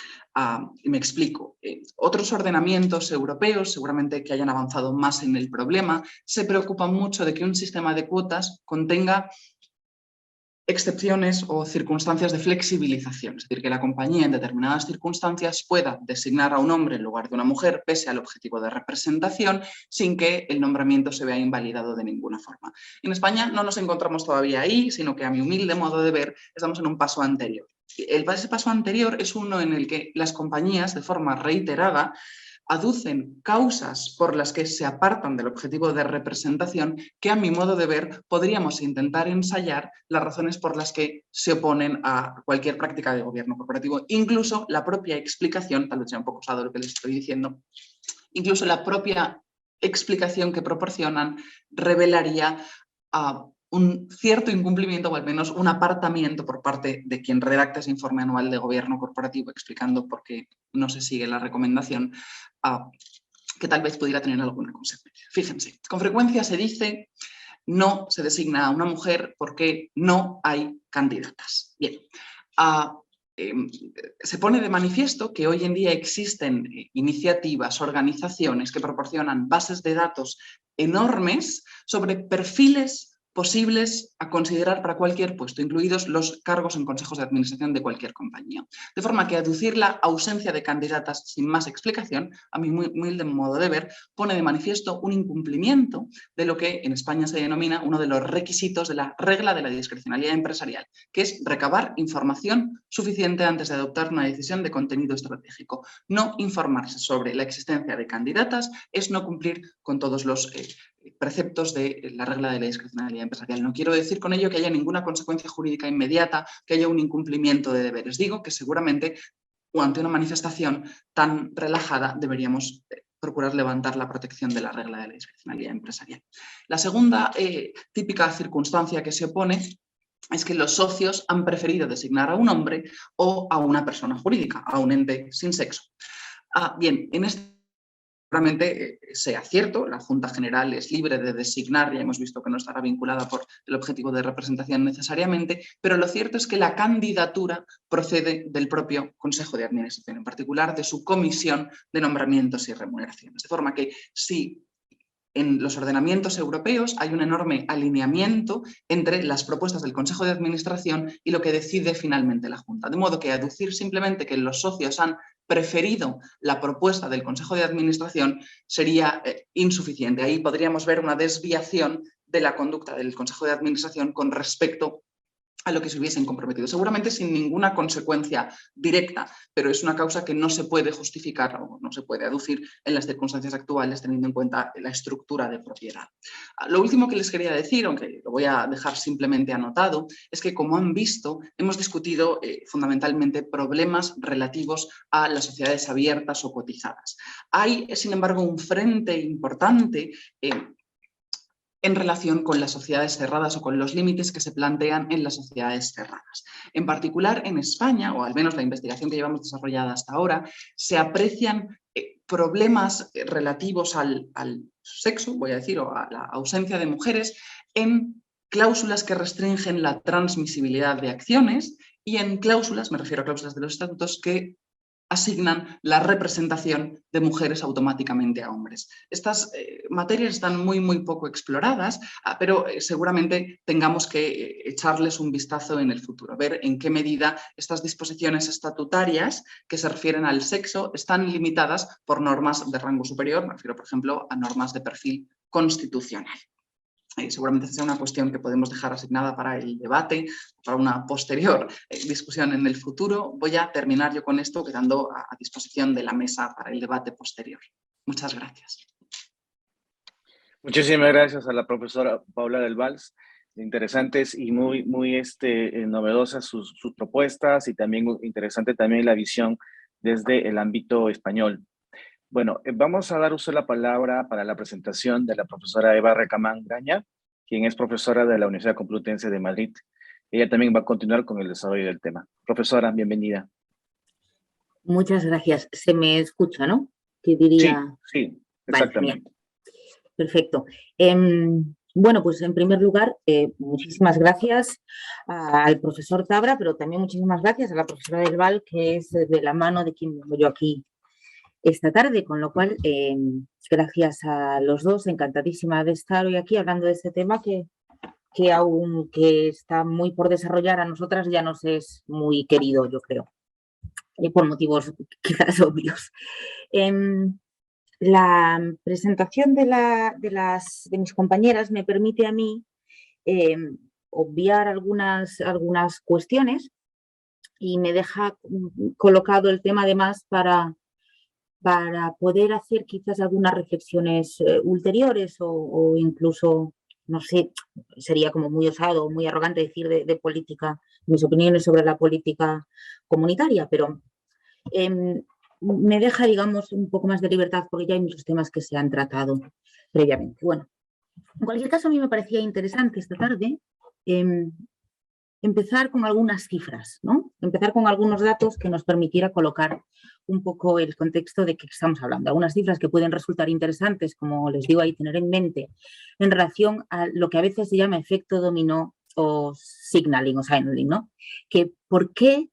Y me explico. Otros ordenamientos europeos, seguramente que hayan avanzado más en el problema, se preocupan mucho de que un sistema de cuotas contenga excepciones o circunstancias de flexibilización, es decir, que la compañía en determinadas circunstancias pueda designar a un hombre en lugar de una mujer pese al objetivo de representación sin que el nombramiento se vea invalidado de ninguna forma. En España no nos encontramos todavía ahí, sino que a mi humilde modo de ver estamos en un paso anterior. Ese paso anterior es uno en el que las compañías de forma reiterada aducen causas por las que se apartan del objetivo de representación que, a mi modo de ver, podríamos intentar ensayar las razones por las que se oponen a cualquier práctica de gobierno corporativo. Incluso la propia explicación, tal vez sea un poco osado lo que les estoy diciendo, incluso la propia explicación que proporcionan revelaría un cierto incumplimiento o al menos un apartamiento por parte de quien redacta ese informe anual de gobierno corporativo explicando por qué no se sigue la recomendación, que tal vez pudiera tener alguna consecuencia. Fíjense, con frecuencia se dice no se designa a una mujer porque no hay candidatas. Bien, se pone de manifiesto que hoy en día existen iniciativas, organizaciones que proporcionan bases de datos enormes sobre perfiles posibles a considerar para cualquier puesto, incluidos los cargos en consejos de administración de cualquier compañía. De forma que aducir la ausencia de candidatas sin más explicación, a mi muy humilde modo de ver, pone de manifiesto un incumplimiento de lo que en España se denomina uno de los requisitos de la regla de la discrecionalidad empresarial, que es recabar información suficiente antes de adoptar una decisión de contenido estratégico. No informarse sobre la existencia de candidatas es no cumplir con todos los preceptos de la regla de la discrecionalidad empresarial. No quiero decir con ello que haya ninguna consecuencia jurídica inmediata, que haya un incumplimiento de deberes. Digo que seguramente o ante una manifestación tan relajada deberíamos procurar levantar la protección de la regla de la discrecionalidad empresarial. La segunda típica circunstancia que se opone es que los socios han preferido designar a un hombre o a una persona jurídica, a un ente sin sexo. Bien, en este seguramente sea cierto, la Junta General es libre de designar, ya hemos visto que no estará vinculada por el objetivo de representación necesariamente, pero lo cierto es que la candidatura procede del propio Consejo de Administración, en particular de su comisión de nombramientos y remuneraciones. De forma que si en los ordenamientos europeos hay un enorme alineamiento entre las propuestas del Consejo de Administración y lo que decide finalmente la Junta. De modo que aducir simplemente que los socios han preferido la propuesta del Consejo de Administración sería insuficiente. Ahí podríamos ver una desviación de la conducta del Consejo de Administración con respecto a lo que se hubiesen comprometido. Seguramente sin ninguna consecuencia directa, pero es una causa que no se puede justificar o no se puede aducir en las circunstancias actuales teniendo en cuenta la estructura de propiedad. Lo último que les quería decir, aunque lo voy a dejar simplemente anotado, es que como han visto hemos discutido fundamentalmente problemas relativos a las sociedades abiertas o cotizadas. Hay, sin embargo, un frente importante en relación con las sociedades cerradas o con los límites que se plantean en las sociedades cerradas. En particular, en España, o al menos la investigación que llevamos desarrollada hasta ahora, se aprecian problemas relativos al sexo, voy a decir, o a la ausencia de mujeres, en cláusulas que restringen la transmisibilidad de acciones y en cláusulas, me refiero a cláusulas de los estatutos, que asignan la representación de mujeres automáticamente a hombres. Estas materias están muy poco exploradas, pero seguramente tengamos que echarles un vistazo en el futuro, ver en qué medida estas disposiciones estatutarias que se refieren al sexo están limitadas por normas de rango superior, me refiero, por ejemplo, a normas de perfil constitucional. Seguramente sea una cuestión que podemos dejar asignada para el debate, para una posterior discusión en el futuro. Voy a terminar yo con esto, quedando a disposición de la mesa para el debate posterior. Muchas gracias. Muchísimas gracias a la profesora Paula del Vals. Interesantes y muy novedosas sus propuestas y también interesante también la visión desde el ámbito español. Bueno, vamos a dar uso de la palabra para la presentación de la profesora Eva Recamán Graña, quien es profesora de la Universidad Complutense de Madrid. Ella también va a continuar con el desarrollo del tema. Profesora, bienvenida. Muchas gracias. Se me escucha, ¿no? ¿Qué diría? Sí, exactamente. Vale, perfecto. Bueno, pues en primer lugar, muchísimas gracias al profesor Tabra, pero también muchísimas gracias a la profesora del Val, que es de la mano de quien vengo yo aquí esta tarde, con lo cual, gracias a los dos, encantadísima de estar hoy aquí hablando de este tema que aunque está muy por desarrollar, a nosotras ya nos es muy querido, yo creo, por motivos quizás obvios. La presentación de mis compañeras me permite a mí obviar algunas cuestiones y me deja colocado el tema además para poder hacer quizás algunas reflexiones ulteriores o incluso, no sé, sería como muy osado, muy arrogante decir de política, mis opiniones sobre la política comunitaria, pero me deja, digamos, un poco más de libertad porque ya hay muchos temas que se han tratado previamente. Bueno, en cualquier caso, a mí me parecía interesante esta tarde empezar con algunas cifras, ¿no? Empezar con algunos datos que nos permitiera colocar un poco el contexto de qué estamos hablando. Algunas cifras que pueden resultar interesantes, como les digo ahí, tener en mente en relación a lo que a veces se llama efecto dominó o signaling o signaling, ¿no? Que por qué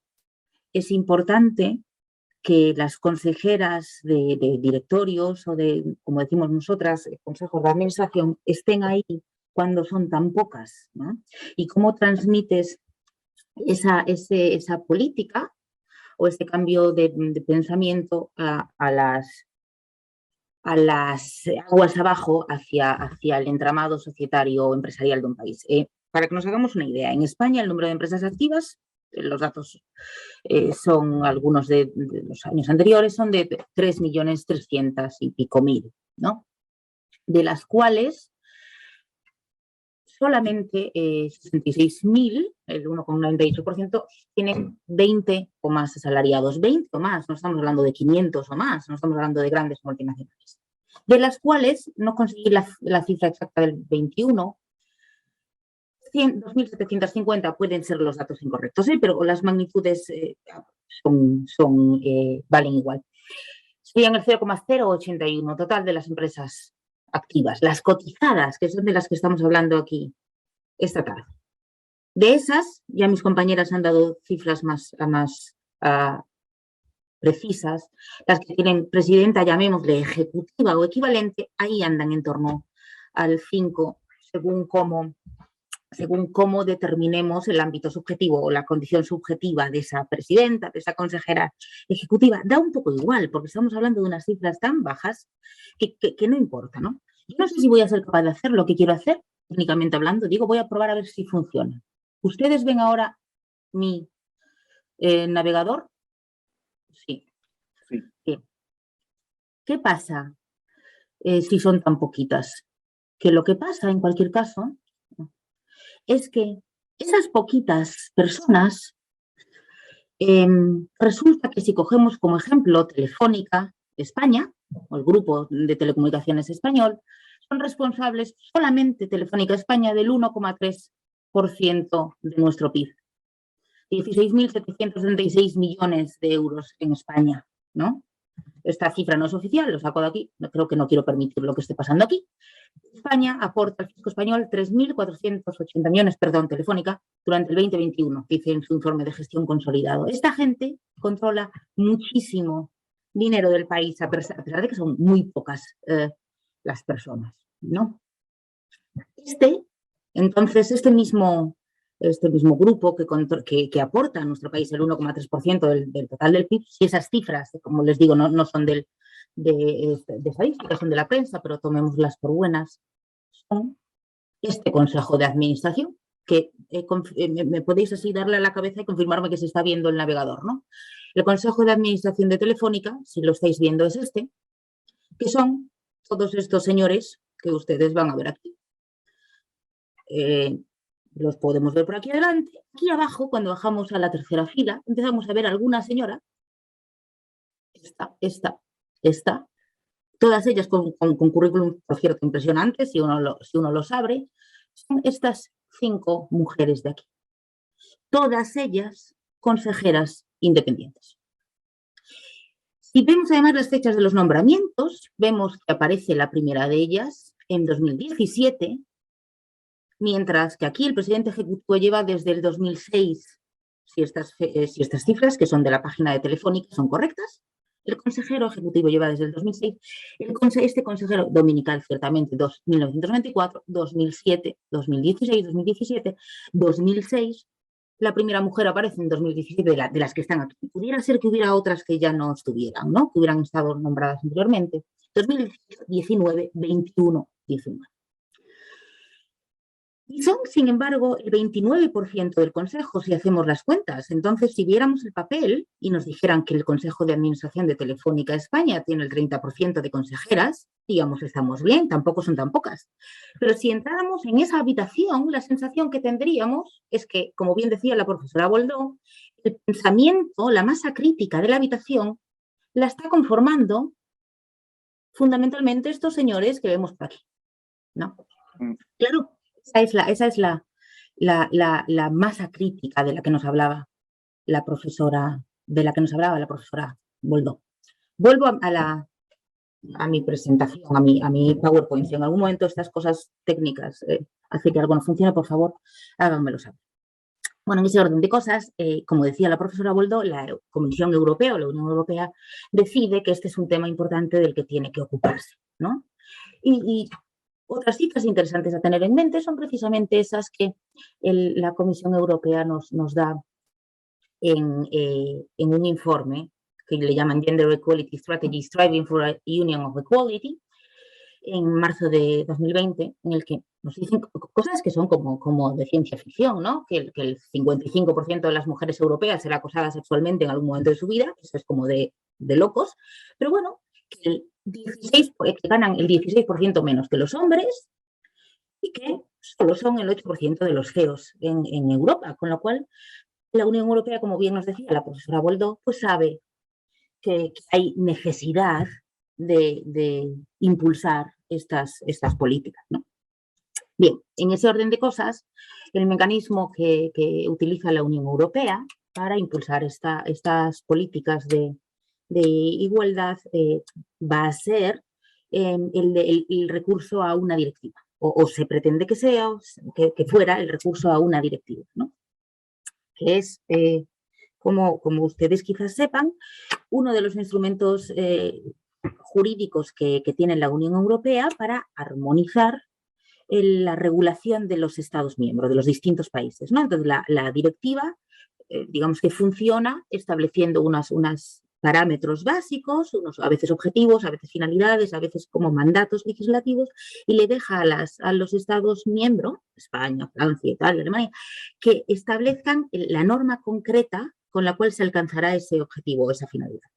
es importante que las consejeras de directorios o de, como decimos nosotras, consejos de administración, estén ahí cuando son tan pocas, ¿no? Y cómo transmites esa política o ese cambio de pensamiento a las aguas abajo hacia el entramado societario o empresarial de un país. Para que nos hagamos una idea, en España el número de empresas activas, los datos son algunos de los años anteriores, son de 3.300.000 y pico, ¿no? De las cuales solamente 66.000, el 1,98%, tienen 20 o más asalariados. 20 o más, no estamos hablando de 500 o más, no estamos hablando de grandes multinacionales. De las cuales, no conseguí la cifra exacta del 21, 2.750 pueden ser los datos incorrectos, pero las magnitudes valen igual. Serían el 0,081 total de las empresas activas, las cotizadas, que son de las que estamos hablando aquí esta tarde. De esas, ya mis compañeras han dado cifras más precisas, las que tienen presidenta, llamémosle ejecutiva o equivalente, ahí andan en torno al 5, según cómo determinemos el ámbito subjetivo o la condición subjetiva de esa presidenta, de esa consejera ejecutiva. Da un poco igual, porque estamos hablando de unas cifras tan bajas que no importa, ¿no? Yo no sé si voy a ser capaz de hacer lo que quiero hacer, técnicamente hablando. Digo, voy a probar a ver si funciona. ¿Ustedes ven ahora mi navegador? Sí. Sí. ¿Qué pasa si son tan poquitas? Que lo que pasa, en cualquier caso, es que esas poquitas personas, resulta que si cogemos como ejemplo Telefónica España, o el grupo de telecomunicaciones español, son responsables solamente Telefónica España del 1,3% de nuestro PIB. 16.736 millones de euros en España, ¿no? Esta cifra no es oficial, lo saco de aquí, creo que no quiero permitir lo que esté pasando aquí. España aporta al fisco español 3.480 millones, perdón, Telefónica, durante el 2021, dice en su informe de gestión consolidado. Esta gente controla muchísimo dinero del país, a pesar de que son muy pocas las personas, ¿no? Entonces, este mismo grupo que aporta a nuestro país el 1,3% del total del PIB, si esas cifras, como les digo, no son de estadísticas, son de la prensa, pero tomémoslas por buenas, son este consejo de administración, que me podéis así darle a la cabeza y confirmarme que se está viendo el navegador, ¿no? El consejo de administración de Telefónica, si lo estáis viendo, es este, que son todos estos señores que ustedes van a ver aquí. Los podemos ver por aquí adelante. Aquí abajo, cuando bajamos a la tercera fila, empezamos a ver a alguna señora. Esta. Todas ellas con currículum, por cierto, impresionantes, si uno los abre. Son estas 5 mujeres de aquí. Todas ellas consejeras independientes. Si vemos además las fechas de los nombramientos, vemos que aparece la primera de ellas en 2017, mientras que aquí el presidente ejecutivo lleva desde el 2006, si estas cifras, que son de la página de Telefónica, son correctas. El consejero ejecutivo lleva desde el 2006, este consejero dominical, ciertamente, 1994, 2007, 2016, 2017, 2006, la primera mujer aparece en 2017 de las que están aquí. Pudiera ser que hubiera otras que ya no estuvieran, ¿no? Que hubieran estado nombradas anteriormente. 2019, 21, 19. Y son, sin embargo, el 29% del Consejo, si hacemos las cuentas. Entonces, si viéramos el papel y nos dijeran que el Consejo de Administración de Telefónica España tiene el 30% de consejeras, digamos, estamos bien, tampoco son tan pocas. Pero si entráramos en esa habitación, la sensación que tendríamos es que, como bien decía la profesora Boldó, el pensamiento, la masa crítica de la habitación, la está conformando fundamentalmente estos señores que vemos por aquí, ¿no? Claro. Esa es la masa crítica de la que nos hablaba la profesora Boldó. Vuelvo a mi presentación, a mi PowerPoint. Si en algún momento estas cosas técnicas hacen que algo no funcione, por favor, háganmelo saber. Bueno, en ese orden de cosas, como decía la profesora Boldó, la Comisión Europea o la Unión Europea decide que este es un tema importante del que tiene que ocuparse, ¿no? Y Otras cifras interesantes a tener en mente son precisamente esas que la Comisión Europea nos da en un informe que le llaman Gender Equality Strategy, Striving for a Union of Equality, en marzo de 2020, en el que nos dicen cosas que son como de ciencia ficción, ¿no? Que el 55% de las mujeres europeas será acosada sexualmente en algún momento de su vida, eso es como de locos, pero bueno, que que ganan el 16% menos que los hombres y que solo son el 8% de los CEOs en Europa, con lo cual la Unión Europea, como bien nos decía la profesora Boldó, pues sabe que hay necesidad de impulsar estas políticas, ¿no? Bien, en ese orden de cosas, el mecanismo que utiliza la Unión Europea para impulsar estas políticas de igualdad va a ser el recurso a una directiva, o se pretende que sea, que fuera el recurso a una directiva, ¿no? Que es, como ustedes quizás sepan, uno de los instrumentos jurídicos que tiene la Unión Europea para armonizar la regulación de los Estados miembros, de los distintos países, ¿no? Entonces, la directiva, digamos que funciona estableciendo unos parámetros básicos, unos a veces objetivos, a veces finalidades, a veces como mandatos legislativos, y le deja a los Estados miembros, España, Francia, Italia, Alemania, que establezcan la norma concreta con la cual se alcanzará ese objetivo o esa finalidad.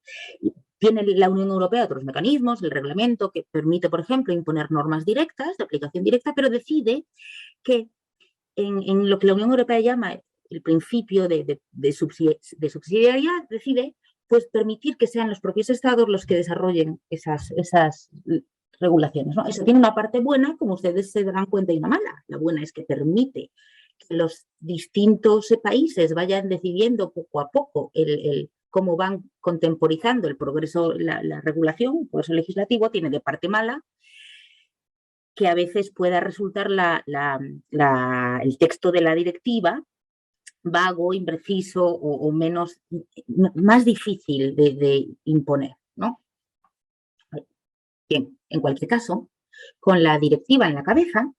Tiene la Unión Europea otros mecanismos, el reglamento que permite, por ejemplo, imponer normas directas, de aplicación directa, pero decide que en lo que la Unión Europea llama el principio de subsidiariedad, decide pues permitir que sean los propios estados los que desarrollen esas regulaciones, ¿no? Eso tiene una parte buena, como ustedes se darán cuenta, y una mala. La buena es que permite que los distintos países vayan decidiendo poco a poco cómo van contemporizando el progreso, la regulación, el progreso legislativo. Tiene de parte mala que a veces pueda resultar el texto de la directiva vago, impreciso o más difícil de imponer, ¿no? Bien, en cualquier caso, con la directiva en la cabeza,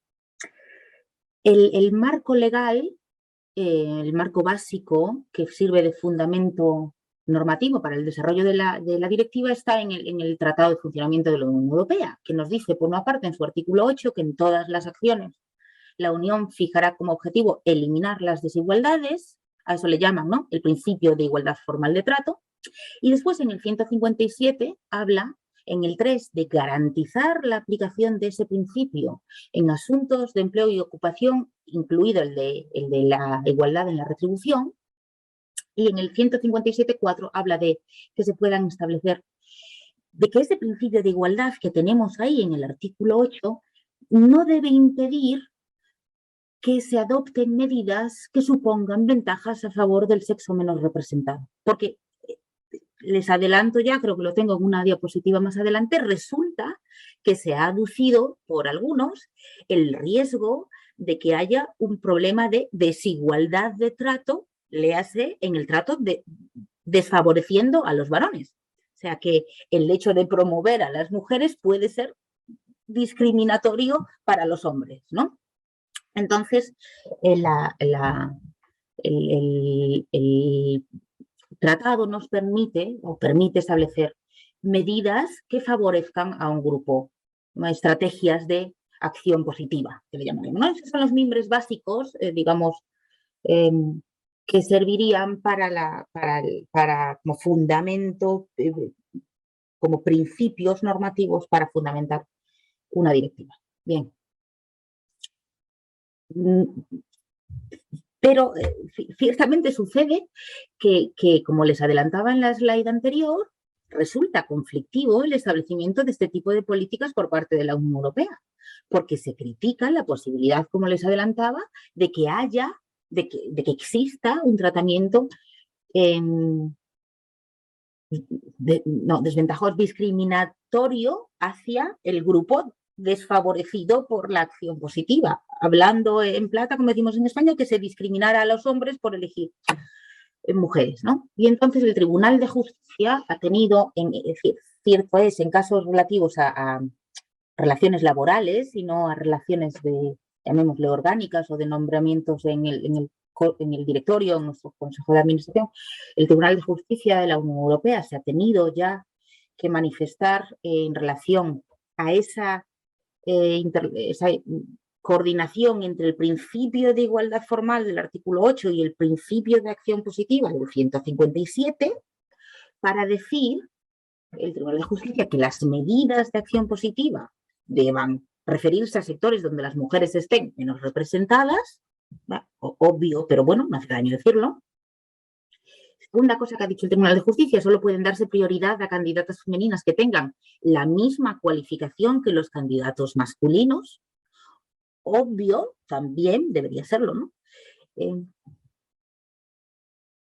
el marco legal, el marco básico que sirve de fundamento normativo para el desarrollo de la directiva está en el Tratado de Funcionamiento de la Unión Europea, que nos dice, por una parte, en su artículo 8, que en todas las acciones la Unión fijará como objetivo eliminar las desigualdades, a eso le llaman, ¿no?, el principio de igualdad formal de trato, y después en el 157 habla, en el 3, de garantizar la aplicación de ese principio en asuntos de empleo y ocupación, incluido el de la igualdad en la retribución, y en el 157.4 habla de que se puedan establecer, de que ese principio de igualdad que tenemos ahí en el artículo 8 no debe impedir que se adopten medidas que supongan ventajas a favor del sexo menos representado. Porque, les adelanto ya, creo que lo tengo en una diapositiva más adelante, resulta que se ha aducido por algunos el riesgo de que haya un problema de desigualdad de trato, léase en el trato desfavoreciendo a los varones. O sea que el hecho de promover a las mujeres puede ser discriminatorio para los hombres, ¿no? Entonces, el tratado nos permite establecer medidas que favorezcan a un grupo, estrategias de acción positiva, que le llamaremos, ¿no? Esos son los mimbres básicos, digamos, que servirían como fundamento, como principios normativos para fundamentar una directiva. Bien. Pero ciertamente sucede que, como les adelantaba en la slide anterior, resulta conflictivo el establecimiento de este tipo de políticas por parte de la Unión Europea, porque se critica la posibilidad, como les adelantaba, de que exista un tratamiento desventajoso, discriminatorio hacia el grupo desfavorecido por la acción positiva. Hablando en plata, como decimos en España, que se discriminara a los hombres por elegir mujeres, ¿no? Y entonces el Tribunal de Justicia ha tenido, cierto es, en casos relativos a relaciones laborales, sino a relaciones de, llamémosle, orgánicas o de nombramientos en el directorio, en nuestro Consejo de Administración. El Tribunal de Justicia de la Unión Europea se ha tenido ya que manifestar en relación a esa coordinación entre el principio de igualdad formal del artículo 8 y el principio de acción positiva del 157, para decir el Tribunal de Justicia que las medidas de acción positiva deban referirse a sectores donde las mujeres estén menos representadas, obvio, pero bueno, no hace daño decirlo. Segunda cosa que ha dicho el Tribunal de Justicia, solo pueden darse prioridad a candidatas femeninas que tengan la misma cualificación que los candidatos masculinos. Obvio, también debería serlo, ¿no?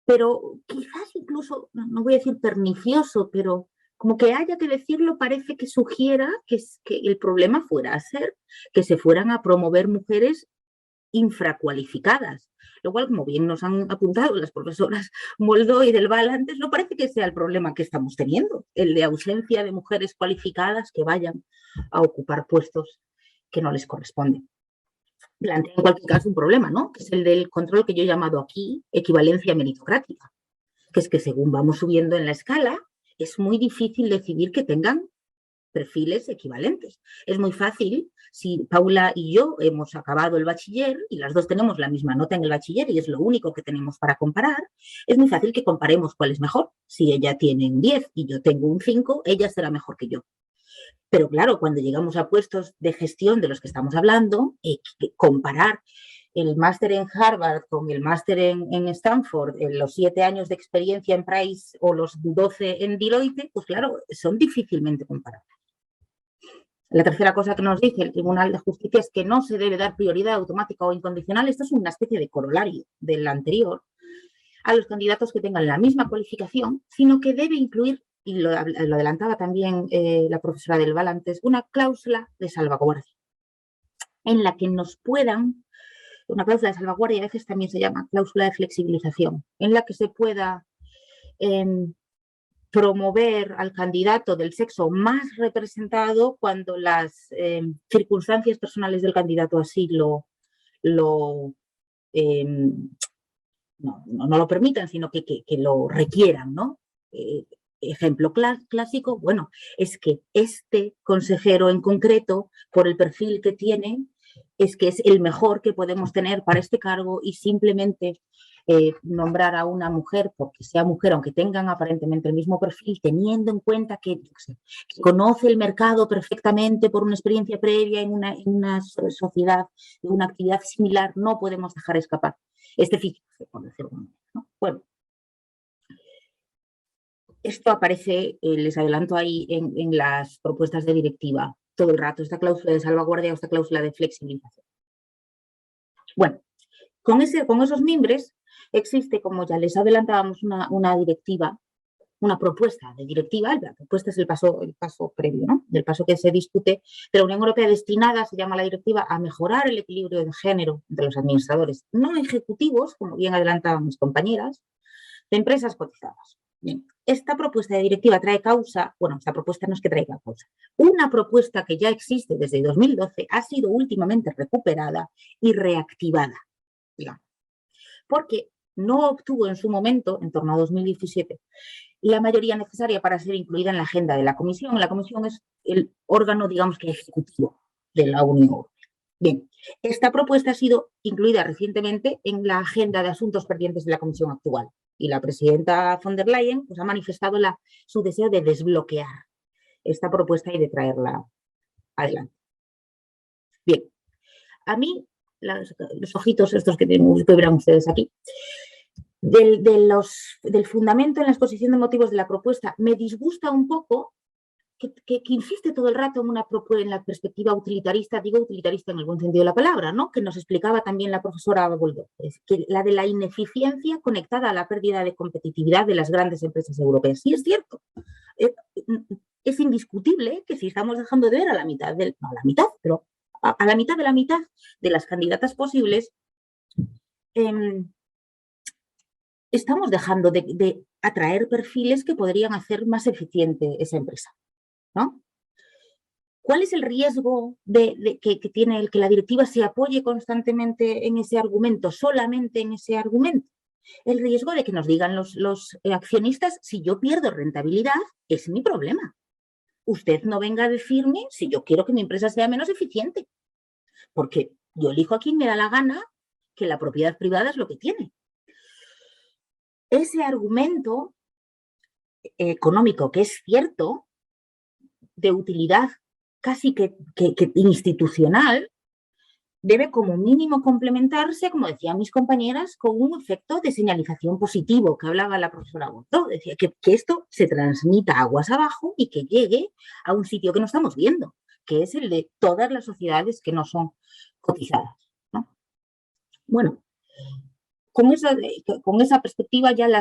Pero quizás incluso, no voy a decir pernicioso, pero como que haya que decirlo, parece que sugiera que el problema fuera a ser que se fueran a promover mujeres infracualificadas, lo cual, como bien nos han apuntado las profesoras Moldó y del Val antes, no parece que sea el problema que estamos teniendo, el de ausencia de mujeres cualificadas que vayan a ocupar puestos que no les corresponden. Plantea en cualquier caso un problema, ¿no? Que es el del control que yo he llamado aquí equivalencia meritocrática, que es que según vamos subiendo en la escala, es muy difícil decidir que tengan perfiles equivalentes. Es muy fácil, si Paula y yo hemos acabado el bachiller y las dos tenemos la misma nota en el bachiller y es lo único que tenemos para comparar, es muy fácil que comparemos cuál es mejor. Si ella tiene un 10 y yo tengo un 5, ella será mejor que yo. Pero claro, cuando llegamos a puestos de gestión de los que estamos hablando, comparar el máster en Harvard con el máster en Stanford, los 7 años de experiencia en Price o los 12 en Deloitte, pues claro, son difícilmente comparables. La tercera cosa que nos dice el Tribunal de Justicia es que no se debe dar prioridad automática o incondicional. Esto es una especie de corolario del anterior a los candidatos que tengan la misma cualificación, sino que debe incluir, y lo adelantaba también la profesora del Val antes, una cláusula de salvaguardia en la que nos puedan, una cláusula de salvaguardia a veces también se llama cláusula de flexibilización, en la que se pueda promover al candidato del sexo más representado cuando las circunstancias personales del candidato así no lo permitan, sino que lo requieran, ¿no? Ejemplo clásico, bueno, es que este consejero en concreto, por el perfil que tiene, es que es el mejor que podemos tener para este cargo y simplemente nombrar a una mujer porque sea mujer, aunque tengan aparentemente el mismo perfil, teniendo en cuenta que conoce el mercado perfectamente por una experiencia previa en una sociedad, en una actividad similar, no podemos dejar escapar este fichaje, por decirlo de alguna manera, ¿no? Bueno, esto aparece, les adelanto ahí, en las propuestas de directiva todo el rato, esta cláusula de salvaguardia o esta cláusula de flexibilización. Bueno, con esos mimbres existe, como ya les adelantábamos, una directiva, una propuesta de directiva. La propuesta es el paso previo, ¿no? Del paso que se discute de la Unión Europea destinada, se llama la directiva, a mejorar el equilibrio de género entre los administradores no ejecutivos, como bien adelantaban mis compañeras, de empresas cotizadas. Bien, esta propuesta de directiva trae causa, bueno, esta propuesta no es que traiga causa, una propuesta que ya existe desde 2012 ha sido últimamente recuperada y reactivada, digamos, porque no obtuvo en su momento, en torno a 2017, la mayoría necesaria para ser incluida en la agenda de la Comisión. La Comisión es el órgano, digamos, que ejecutivo de la Unión Europea. Bien, esta propuesta ha sido incluida recientemente en la agenda de asuntos pendientes de la Comisión actual y la presidenta von der Leyen pues, ha manifestado su deseo de desbloquear esta propuesta y de traerla adelante. Bien, a mí los ojitos estos que verán ustedes aquí, del fundamento en la exposición de motivos de la propuesta, me disgusta un poco que insiste todo el rato en la perspectiva utilitarista, digo utilitarista en el buen sentido de la palabra, ¿no? Que nos explicaba también la profesora Moldó, que la de la ineficiencia conectada a la pérdida de competitividad de las grandes empresas europeas. Sí, es cierto. Es indiscutible que si estamos dejando de ver a la mitad, no a la mitad, pero a la mitad de las candidatas posibles, estamos dejando de atraer perfiles que podrían hacer más eficiente esa empresa, ¿no? ¿Cuál es el riesgo que tiene el que la directiva se apoye constantemente en ese argumento, solamente en ese argumento? El riesgo de que nos digan los accionistas, si yo pierdo rentabilidad, es mi problema. Usted no venga a decirme si yo quiero que mi empresa sea menos eficiente, porque yo elijo a quien me da la gana, que la propiedad privada es lo que tiene. Ese argumento económico, que es cierto, de utilidad casi que institucional, debe como mínimo complementarse, como decían mis compañeras, con un efecto de señalización positivo que hablaba la profesora Botó. Decía que esto se transmita aguas abajo y que llegue a un sitio que no estamos viendo, que es el de todas las sociedades que no son cotizadas, ¿no? Bueno, con esa perspectiva ya el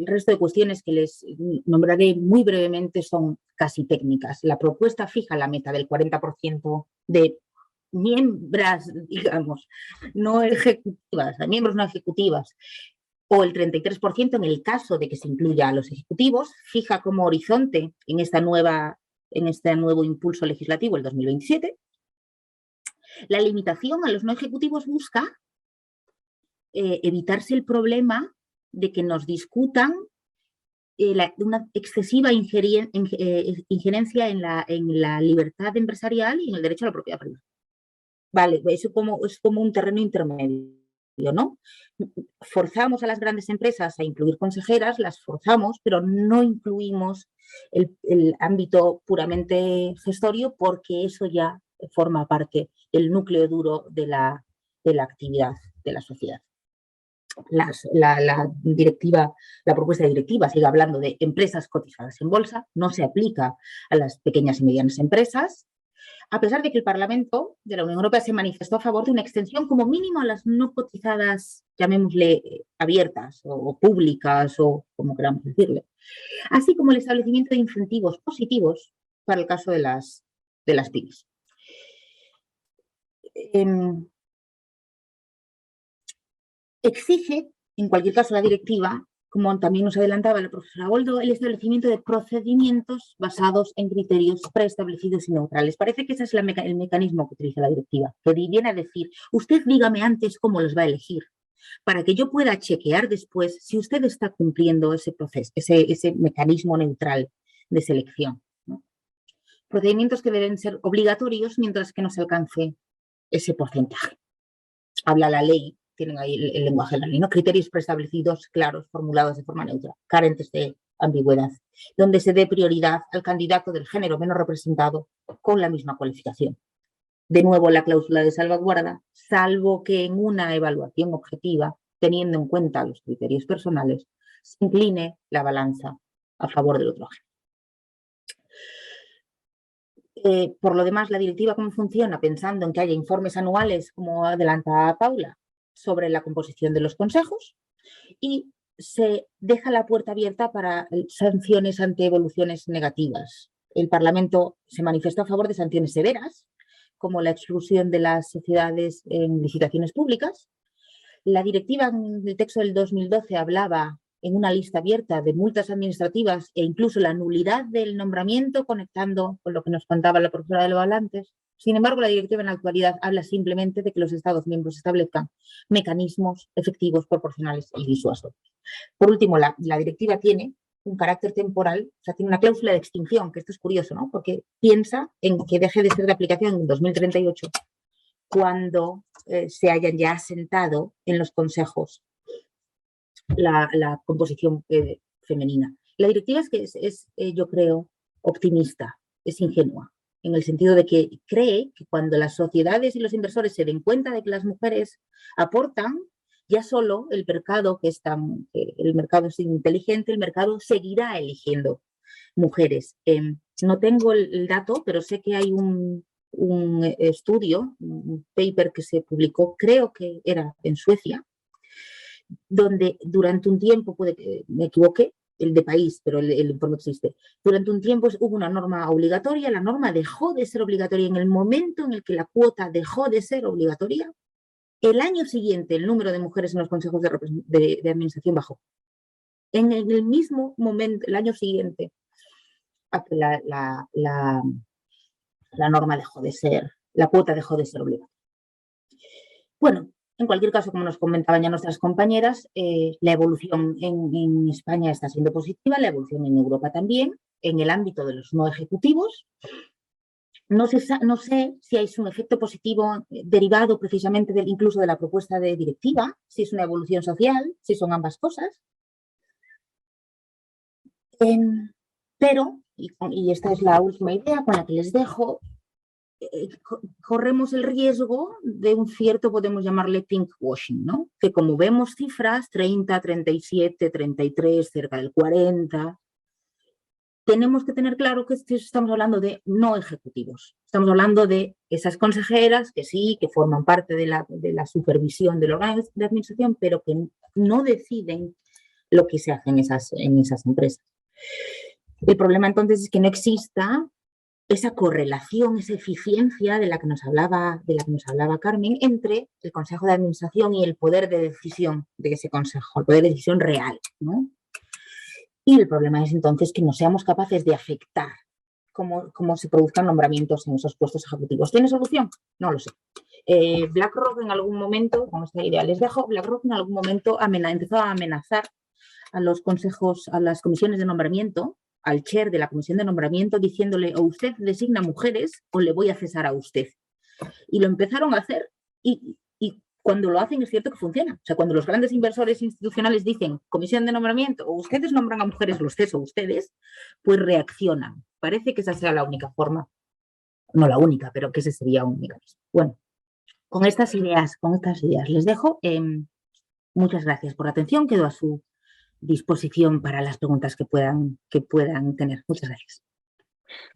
resto de cuestiones que les nombraré muy brevemente son casi técnicas. La propuesta fija la meta del 40% de miembros, digamos, no ejecutivas, a miembros no ejecutivas, o el 33% en el caso de que se incluya a los ejecutivos, fija como horizonte en este nuevo impulso legislativo el 2027. La limitación a los no ejecutivos busca evitarse el problema de que nos discutan una excesiva injerencia en la libertad empresarial y en el derecho a la propiedad privada. Vale, es como un terreno intermedio, ¿no? Forzamos a las grandes empresas a incluir consejeras, las forzamos, pero no incluimos el ámbito puramente gestorio porque eso ya forma parte del núcleo duro de la actividad de la sociedad. La propuesta de directiva sigue hablando de empresas cotizadas en bolsa, no se aplica a las pequeñas y medianas empresas, a pesar de que el Parlamento de la Unión Europea se manifestó a favor de una extensión como mínimo a las no cotizadas, llamémosle abiertas o públicas o como queramos decirle, así como el establecimiento de incentivos positivos para el caso de las pymes. Exige, en cualquier caso, la directiva, como también nos adelantaba la profesora Goldo, el establecimiento de procedimientos basados en criterios preestablecidos y neutrales. Parece que ese es el mecanismo que utiliza la directiva, que viene a decir, usted dígame antes cómo los va a elegir, para que yo pueda chequear después si usted está cumpliendo ese proceso, ese mecanismo neutral de selección, ¿no? Procedimientos que deben ser obligatorios mientras que no se alcance ese porcentaje. Habla la ley. Tienen ahí el lenguaje de la ley, ¿no? Criterios preestablecidos, claros, formulados de forma neutra, carentes de ambigüedad, donde se dé prioridad al candidato del género menos representado con la misma cualificación. De nuevo, la cláusula de salvaguarda, salvo que en una evaluación objetiva, teniendo en cuenta los criterios personales, se incline la balanza a favor del otro género. Por lo demás, la directiva, ¿cómo funciona? Pensando en que haya informes anuales, como adelanta Paula, sobre la composición de los consejos y se deja la puerta abierta para sanciones ante evoluciones negativas. El Parlamento se manifestó a favor de sanciones severas, como la exclusión de las sociedades en licitaciones públicas. La directiva en el texto del 2012 hablaba en una lista abierta de multas administrativas e incluso la nulidad del nombramiento, conectando con lo que nos contaba la profesora de Volantes. Sin embargo, la directiva en la actualidad habla simplemente de que los Estados miembros establezcan mecanismos efectivos, proporcionales y disuasorios. Por último, la directiva tiene un carácter temporal, o sea, tiene una cláusula de extinción, que esto es curioso, ¿no? Porque piensa en que deje de ser de aplicación en 2038 cuando se hayan ya asentado en los consejos la composición femenina. La directiva es yo creo, optimista, es ingenua, en el sentido de que cree que cuando las sociedades y los inversores se den cuenta de que las mujeres aportan, ya solo el mercado, el mercado es inteligente, el mercado seguirá eligiendo mujeres. No tengo el dato, pero sé que hay un estudio, un paper que se publicó, creo que era en Suecia, donde durante un tiempo, puede que me equivoque, el de país, pero el informe existe. Durante un tiempo hubo una norma obligatoria, la norma dejó de ser obligatoria en el momento en el que la cuota dejó de ser obligatoria. El año siguiente el número de mujeres en los consejos de administración bajó. En el mismo momento, el año siguiente, la la norma dejó de ser, la cuota dejó de ser obligatoria. Bueno, en cualquier caso, como nos comentaban ya nuestras compañeras, la evolución en España está siendo positiva, la evolución en Europa también, en el ámbito de los no ejecutivos. No sé si es un efecto positivo derivado precisamente incluso de la propuesta de directiva, si es una evolución social, si son ambas cosas. Pero, y esta es la última idea con la que les dejo, corremos el riesgo de un cierto, podemos llamarle pinkwashing, ¿no? Que como vemos cifras, 30, 37, 33, cerca del 40, tenemos que tener claro que estamos hablando de no ejecutivos. Estamos hablando de esas consejeras que sí, que forman parte de la supervisión del órgano de administración, pero que no deciden lo que se hace en esas empresas. El problema entonces es que no exista esa correlación, esa eficiencia de la que nos hablaba Carmen, entre el Consejo de Administración y el poder de decisión de ese Consejo, el poder de decisión real, ¿no? Y el problema es entonces que no seamos capaces de afectar cómo se produzcan nombramientos en esos puestos ejecutivos. ¿Tiene solución? No lo sé. BlackRock en algún momento, con esta idea les dejo, BlackRock en algún momento empezó a amenazar a los consejos, a las comisiones de nombramiento, al chair de la comisión de nombramiento, diciéndole: o usted designa mujeres o le voy a cesar a usted. Y lo empezaron a hacer y cuando lo hacen es cierto que funciona. O sea, cuando los grandes inversores institucionales dicen comisión de nombramiento, o ustedes nombran a mujeres, los ceso ustedes, pues reaccionan. Parece que esa sea la única forma, no la única, pero que ese sería un mecanismo. Bueno, con estas ideas les dejo. Muchas gracias por la atención. Quedo a su disposición para las preguntas que puedan tener. Muchas gracias.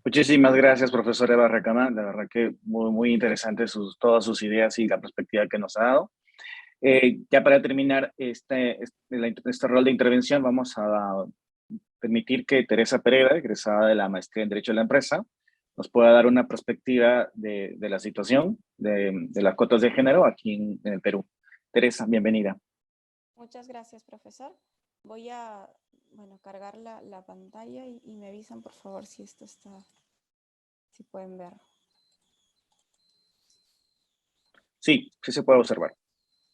Muchísimas gracias, profesora Eva Recama. La verdad que muy interesante todas sus ideas y la perspectiva que nos ha dado. Ya para terminar este rol de intervención, vamos a permitir que Teresa Pereira, egresada de la Maestría en Derecho de la Empresa, nos pueda dar una perspectiva de la situación de las cuotas de género aquí en el Perú. Teresa, bienvenida. Muchas gracias, profesor. Voy a cargar la pantalla y me avisan, por favor, si esto está, si pueden ver. Sí, sí se puede observar.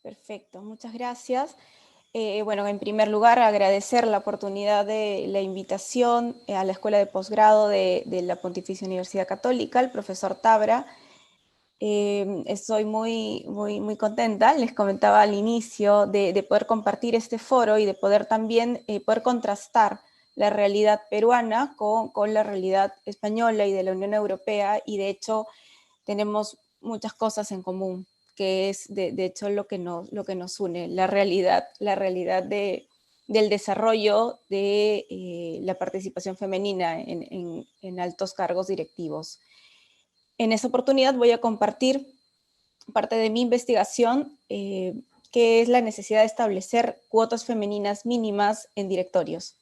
Perfecto, muchas gracias. En primer lugar, agradecer la oportunidad de la invitación a la Escuela de Posgrado de la Pontificia Universidad Católica, el profesor Tabra. Estoy muy contenta, les comentaba al inicio, de poder compartir este foro y de poder también poder contrastar la realidad peruana con la realidad española y de la Unión Europea, y de hecho tenemos muchas cosas en común, que es de hecho lo que nos une, la realidad del desarrollo de la participación femenina en altos cargos directivos. En esta oportunidad voy a compartir parte de mi investigación, que es la necesidad de establecer cuotas femeninas mínimas en directorios.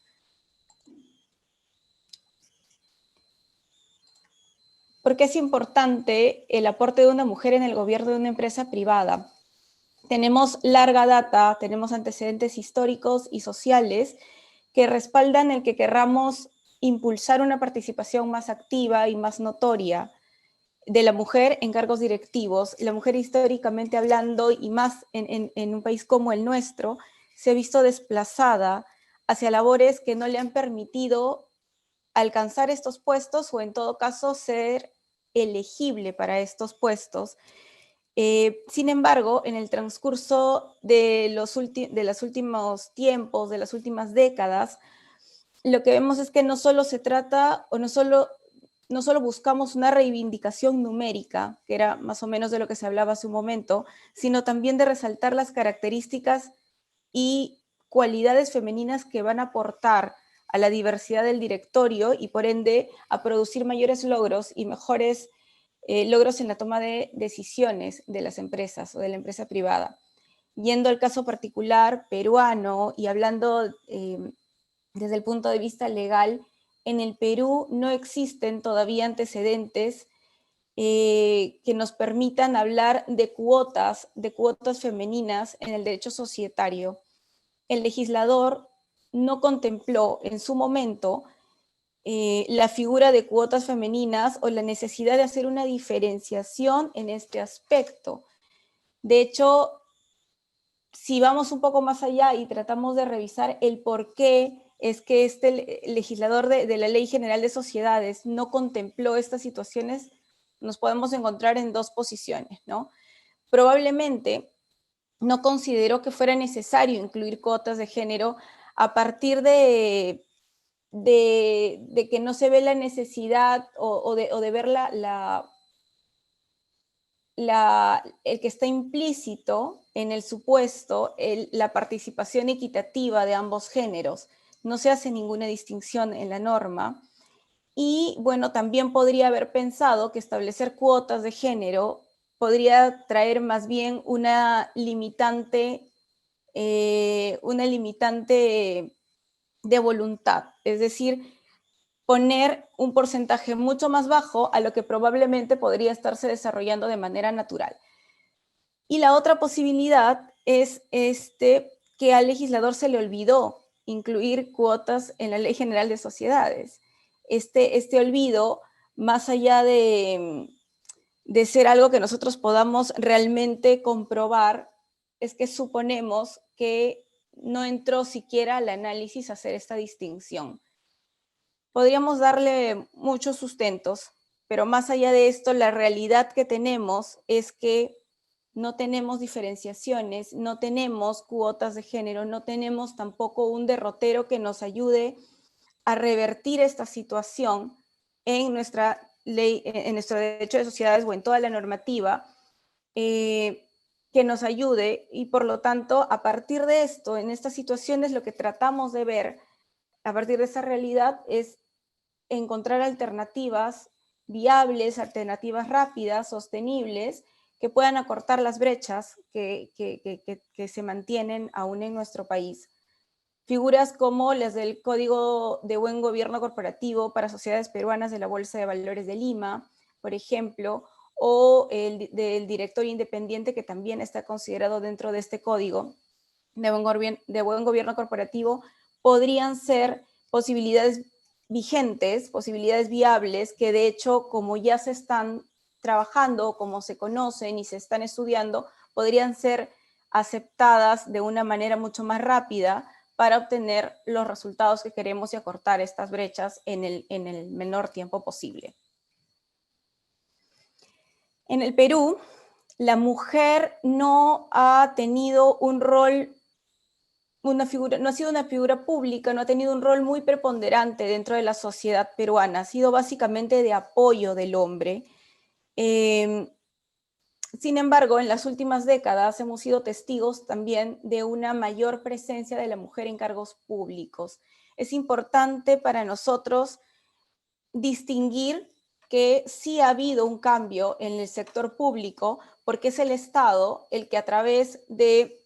¿Por qué es importante el aporte de una mujer en el gobierno de una empresa privada? Tenemos larga data, tenemos antecedentes históricos y sociales que respaldan el que querramos impulsar una participación más activa y más notoria de la mujer en cargos directivos. La mujer, históricamente hablando, y más en un país como el nuestro, se ha visto desplazada hacia labores que no le han permitido alcanzar estos puestos o en todo caso ser elegible para estos puestos. Sin embargo, en el transcurso de los últimos tiempos, de las últimas décadas, lo que vemos es que no solo se trata, o no solo buscamos una reivindicación numérica, que era más o menos de lo que se hablaba hace un momento, sino también de resaltar las características y cualidades femeninas que van a aportar a la diversidad del directorio y por ende a producir mayores logros y mejores logros en la toma de decisiones de las empresas o de la empresa privada. Yendo al caso particular peruano y hablando desde el punto de vista legal, en el Perú no existen todavía antecedentes que nos permitan hablar de cuotas femeninas en el derecho societario. El legislador no contempló en su momento la figura de cuotas femeninas o la necesidad de hacer una diferenciación en este aspecto. De hecho, si vamos un poco más allá y tratamos de revisar el por qué es que este legislador de la Ley General de Sociedades no contempló estas situaciones, nos podemos encontrar en dos posiciones, ¿no? Probablemente no consideró que fuera necesario incluir cuotas de género a partir de que no se ve la necesidad o de ver el que está implícito en el supuesto, la participación equitativa de ambos géneros. No se hace ninguna distinción en la norma. Y bueno, también podría haber pensado que establecer cuotas de género podría traer más bien una limitante de voluntad, es decir, poner un porcentaje mucho más bajo a lo que probablemente podría estarse desarrollando de manera natural. Y la otra posibilidad es que al legislador se le olvidó incluir cuotas en la Ley General de Sociedades. Este olvido, más allá de ser algo que nosotros podamos realmente comprobar, es que suponemos que no entró siquiera al análisis a hacer esta distinción. Podríamos darle muchos sustentos, pero más allá de esto, la realidad que tenemos es que no tenemos diferenciaciones, no tenemos cuotas de género, no tenemos tampoco un derrotero que nos ayude a revertir esta situación en nuestra ley, en nuestro derecho de sociedades o en toda la normativa, que nos ayude, y por lo tanto, a partir de esto, en estas situaciones, lo que tratamos de ver, a partir de esa realidad, es encontrar alternativas viables, alternativas rápidas, sostenibles, que puedan acortar las brechas que se mantienen aún en nuestro país. Figuras como las del Código de Buen Gobierno Corporativo para Sociedades Peruanas de la Bolsa de Valores de Lima, por ejemplo, o el del directorio independiente, que también está considerado dentro de este Código de Buen Gobierno Corporativo, podrían ser posibilidades vigentes, posibilidades viables, que de hecho, como ya se están trabajando, como se conocen y se están estudiando, podrían ser aceptadas de una manera mucho más rápida para obtener los resultados que queremos y acortar estas brechas en el menor tiempo posible. En el Perú, la mujer no ha tenido un rol, no ha sido una figura pública, no ha tenido un rol muy preponderante dentro de la sociedad peruana, ha sido básicamente de apoyo del hombre. Sin embargo, en las últimas décadas hemos sido testigos también de una mayor presencia de la mujer en cargos públicos. Es importante para nosotros distinguir que sí ha habido un cambio en el sector público, porque es el Estado el que a través de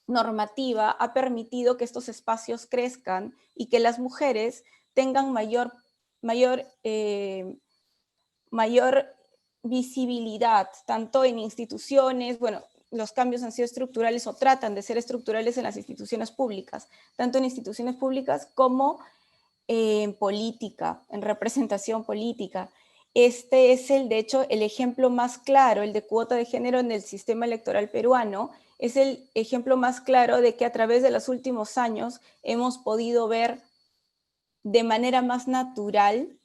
normativa ha permitido que estos espacios crezcan y que las mujeres tengan mayor visibilidad, tanto en instituciones, bueno, los cambios han sido estructurales o tratan de ser estructurales en las instituciones públicas, tanto en instituciones públicas como en política, en representación política. Este es de hecho, el ejemplo más claro, el de cuota de género en el sistema electoral peruano, es el ejemplo más claro de que a través de los últimos años hemos podido ver de manera más natural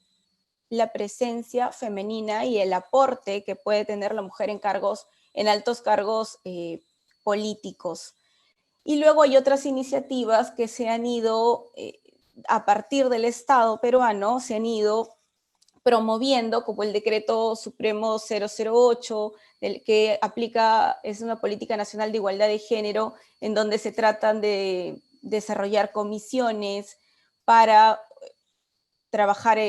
la presencia femenina y el aporte que puede tener la mujer en altos cargos políticos. Y luego hay otras iniciativas que se han ido, a partir del Estado peruano, se han ido promoviendo, como el Decreto Supremo 008, que es una política nacional de igualdad de género, en donde se tratan de desarrollar comisiones para trabajar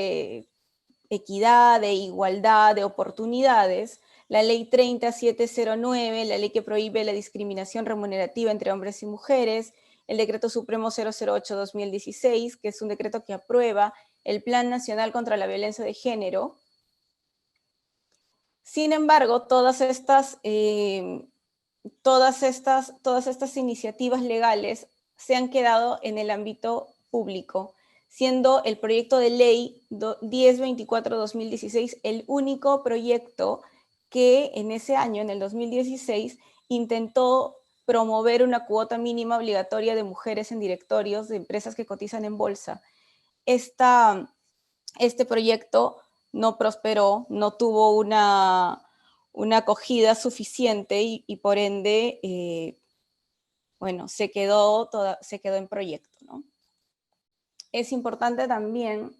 equidad, de igualdad, de oportunidades. La ley 30709, la ley que prohíbe la discriminación remunerativa entre hombres y mujeres, el decreto supremo 008-2016, que es un decreto que aprueba el Plan Nacional contra la Violencia de Género. Sin embargo, todas estas iniciativas legales se han quedado en el ámbito público, siendo el proyecto de ley 1024-2016 el único proyecto que en ese año, en el 2016, intentó promover una cuota mínima obligatoria de mujeres en directorios de empresas que cotizan en bolsa. Este proyecto no prosperó, no tuvo una acogida suficiente y por ende, bueno, se quedó en proyecto, ¿no? Es importante también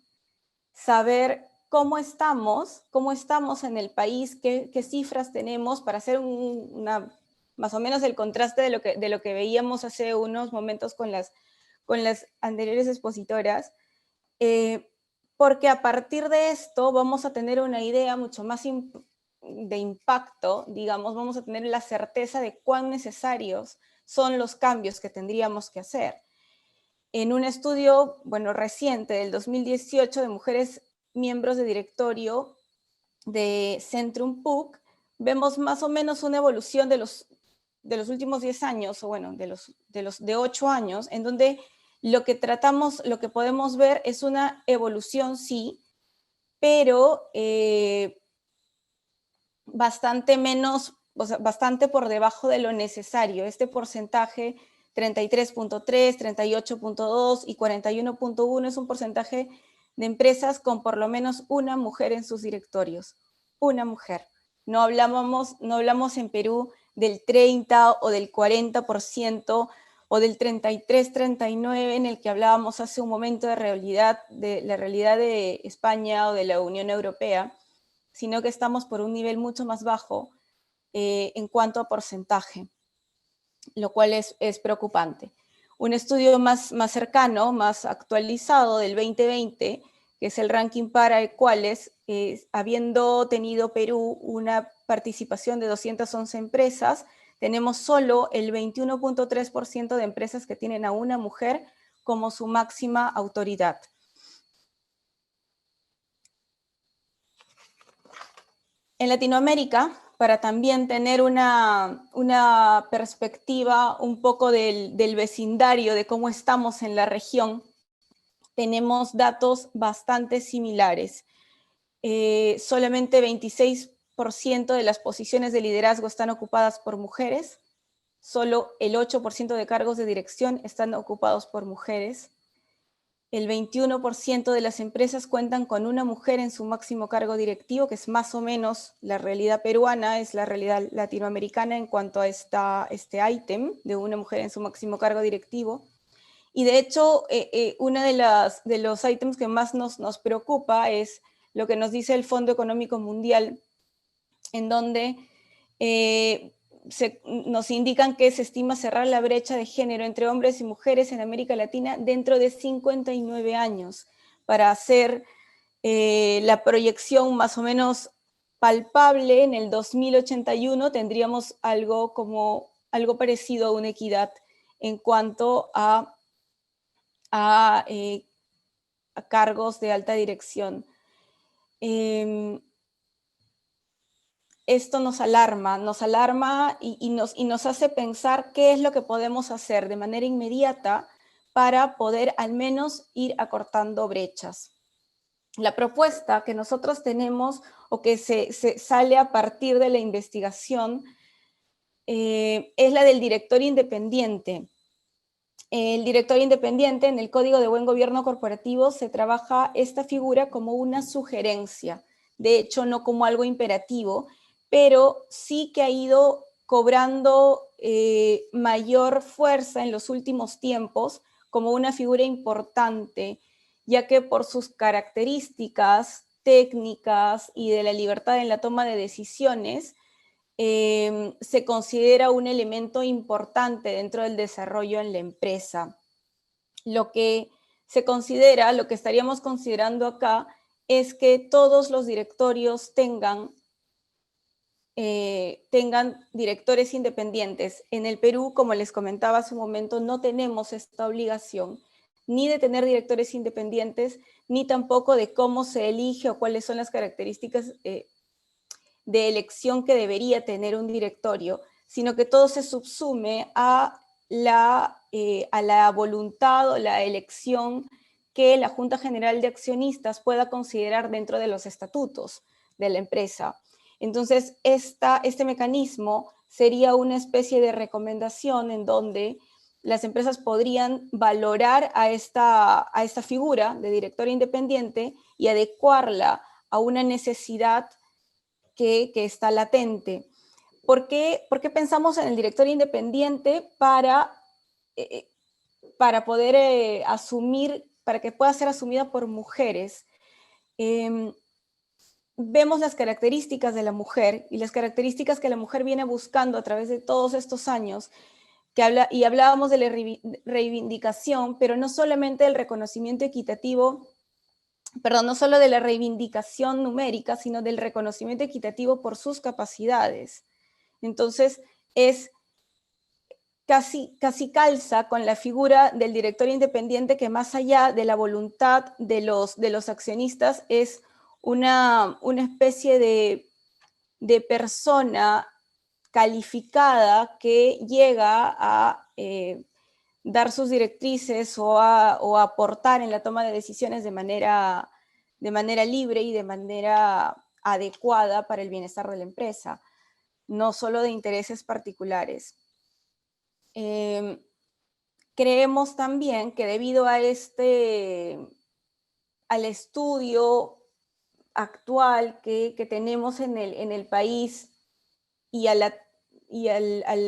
saber cómo estamos en el país, qué cifras tenemos para hacer más o menos el contraste de lo que veíamos hace unos momentos con las anteriores expositoras, porque a partir de esto vamos a tener una idea mucho más de impacto, digamos, vamos a tener la certeza de cuán necesarios son los cambios que tendríamos que hacer. En un estudio, bueno, reciente del 2018 de mujeres miembros de directorio de Centrum PUC, vemos más o menos una evolución de los últimos 10 años, o bueno, de 8 años, en donde lo que podemos ver es una evolución, sí, pero bastante menos, o sea, bastante por debajo de lo necesario. Este porcentaje 33.3, 38.2 y 41.1 es un porcentaje de empresas con por lo menos una mujer en sus directorios. Una mujer. No hablamos en Perú del 30 o del 40% o del 33, 39 en el que hablábamos hace un momento de la realidad de España o de la Unión Europea, sino que estamos por un nivel mucho más bajo en cuanto a porcentaje, lo cual es preocupante. Un estudio más cercano, más actualizado del 2020, que es el ranking para Equales, habiendo tenido Perú una participación de 211 empresas, tenemos solo el 21.3% de empresas que tienen a una mujer como su máxima autoridad. En Latinoamérica, para también tener una perspectiva un poco del vecindario, de cómo estamos en la región, tenemos datos bastante similares. Solamente 26% de las posiciones de liderazgo están ocupadas por mujeres, solo el 8% de cargos de dirección están ocupados por mujeres. El 21% de las empresas cuentan con una mujer en su máximo cargo directivo, que es más o menos la realidad peruana, es la realidad latinoamericana en cuanto a este ítem de una mujer en su máximo cargo directivo. Y de hecho, uno de los ítems que más nos preocupa es lo que nos dice el Fondo Económico Mundial, en donde nos indican que se estima cerrar la brecha de género entre hombres y mujeres en América Latina dentro de 59 años. Para hacer la proyección más o menos palpable, en el 2081 tendríamos algo parecido a una equidad en cuanto a cargos de alta dirección. Esto nos alarma y nos hace pensar qué es lo que podemos hacer de manera inmediata para poder al menos ir acortando brechas. La propuesta que nosotros tenemos o que se sale a partir de la investigación es la del director independiente. El director independiente, en el Código de Buen Gobierno Corporativo, se trabaja esta figura como una sugerencia, de hecho no como algo imperativo, pero sí que ha ido cobrando mayor fuerza en los últimos tiempos como una figura importante, ya que por sus características técnicas y de la libertad en la toma de decisiones, se considera un elemento importante dentro del desarrollo en la empresa. Lo que estaríamos considerando acá es que todos los directorios tengan directores independientes. En el Perú, como les comentaba hace un momento, no tenemos esta obligación ni de tener directores independientes, ni tampoco de cómo se elige o cuáles son las características de elección que debería tener un directorio, sino que todo se subsume a la voluntad o la elección que la Junta General de Accionistas pueda considerar dentro de los estatutos de la empresa. Entonces, este mecanismo sería una especie de recomendación en donde las empresas podrían valorar a esta figura de director independiente y adecuarla a una necesidad que está latente. ¿Por qué pensamos en el director independiente para poder asumir, para que pueda ser asumida por mujeres? Vemos las características de la mujer y las características que la mujer viene buscando a través de todos estos años, y hablábamos de la reivindicación, pero no solamente del reconocimiento equitativo, perdón, no solo de la reivindicación numérica, sino del reconocimiento equitativo por sus capacidades. Entonces, es casi calza con la figura del director independiente, que más allá de la voluntad de los accionistas es una especie de persona calificada que llega a dar sus directrices o a aportar en la toma de decisiones de manera libre y de manera adecuada para el bienestar de la empresa, no solo de intereses particulares. Creemos también que debido a al estudio actual que tenemos en el país y al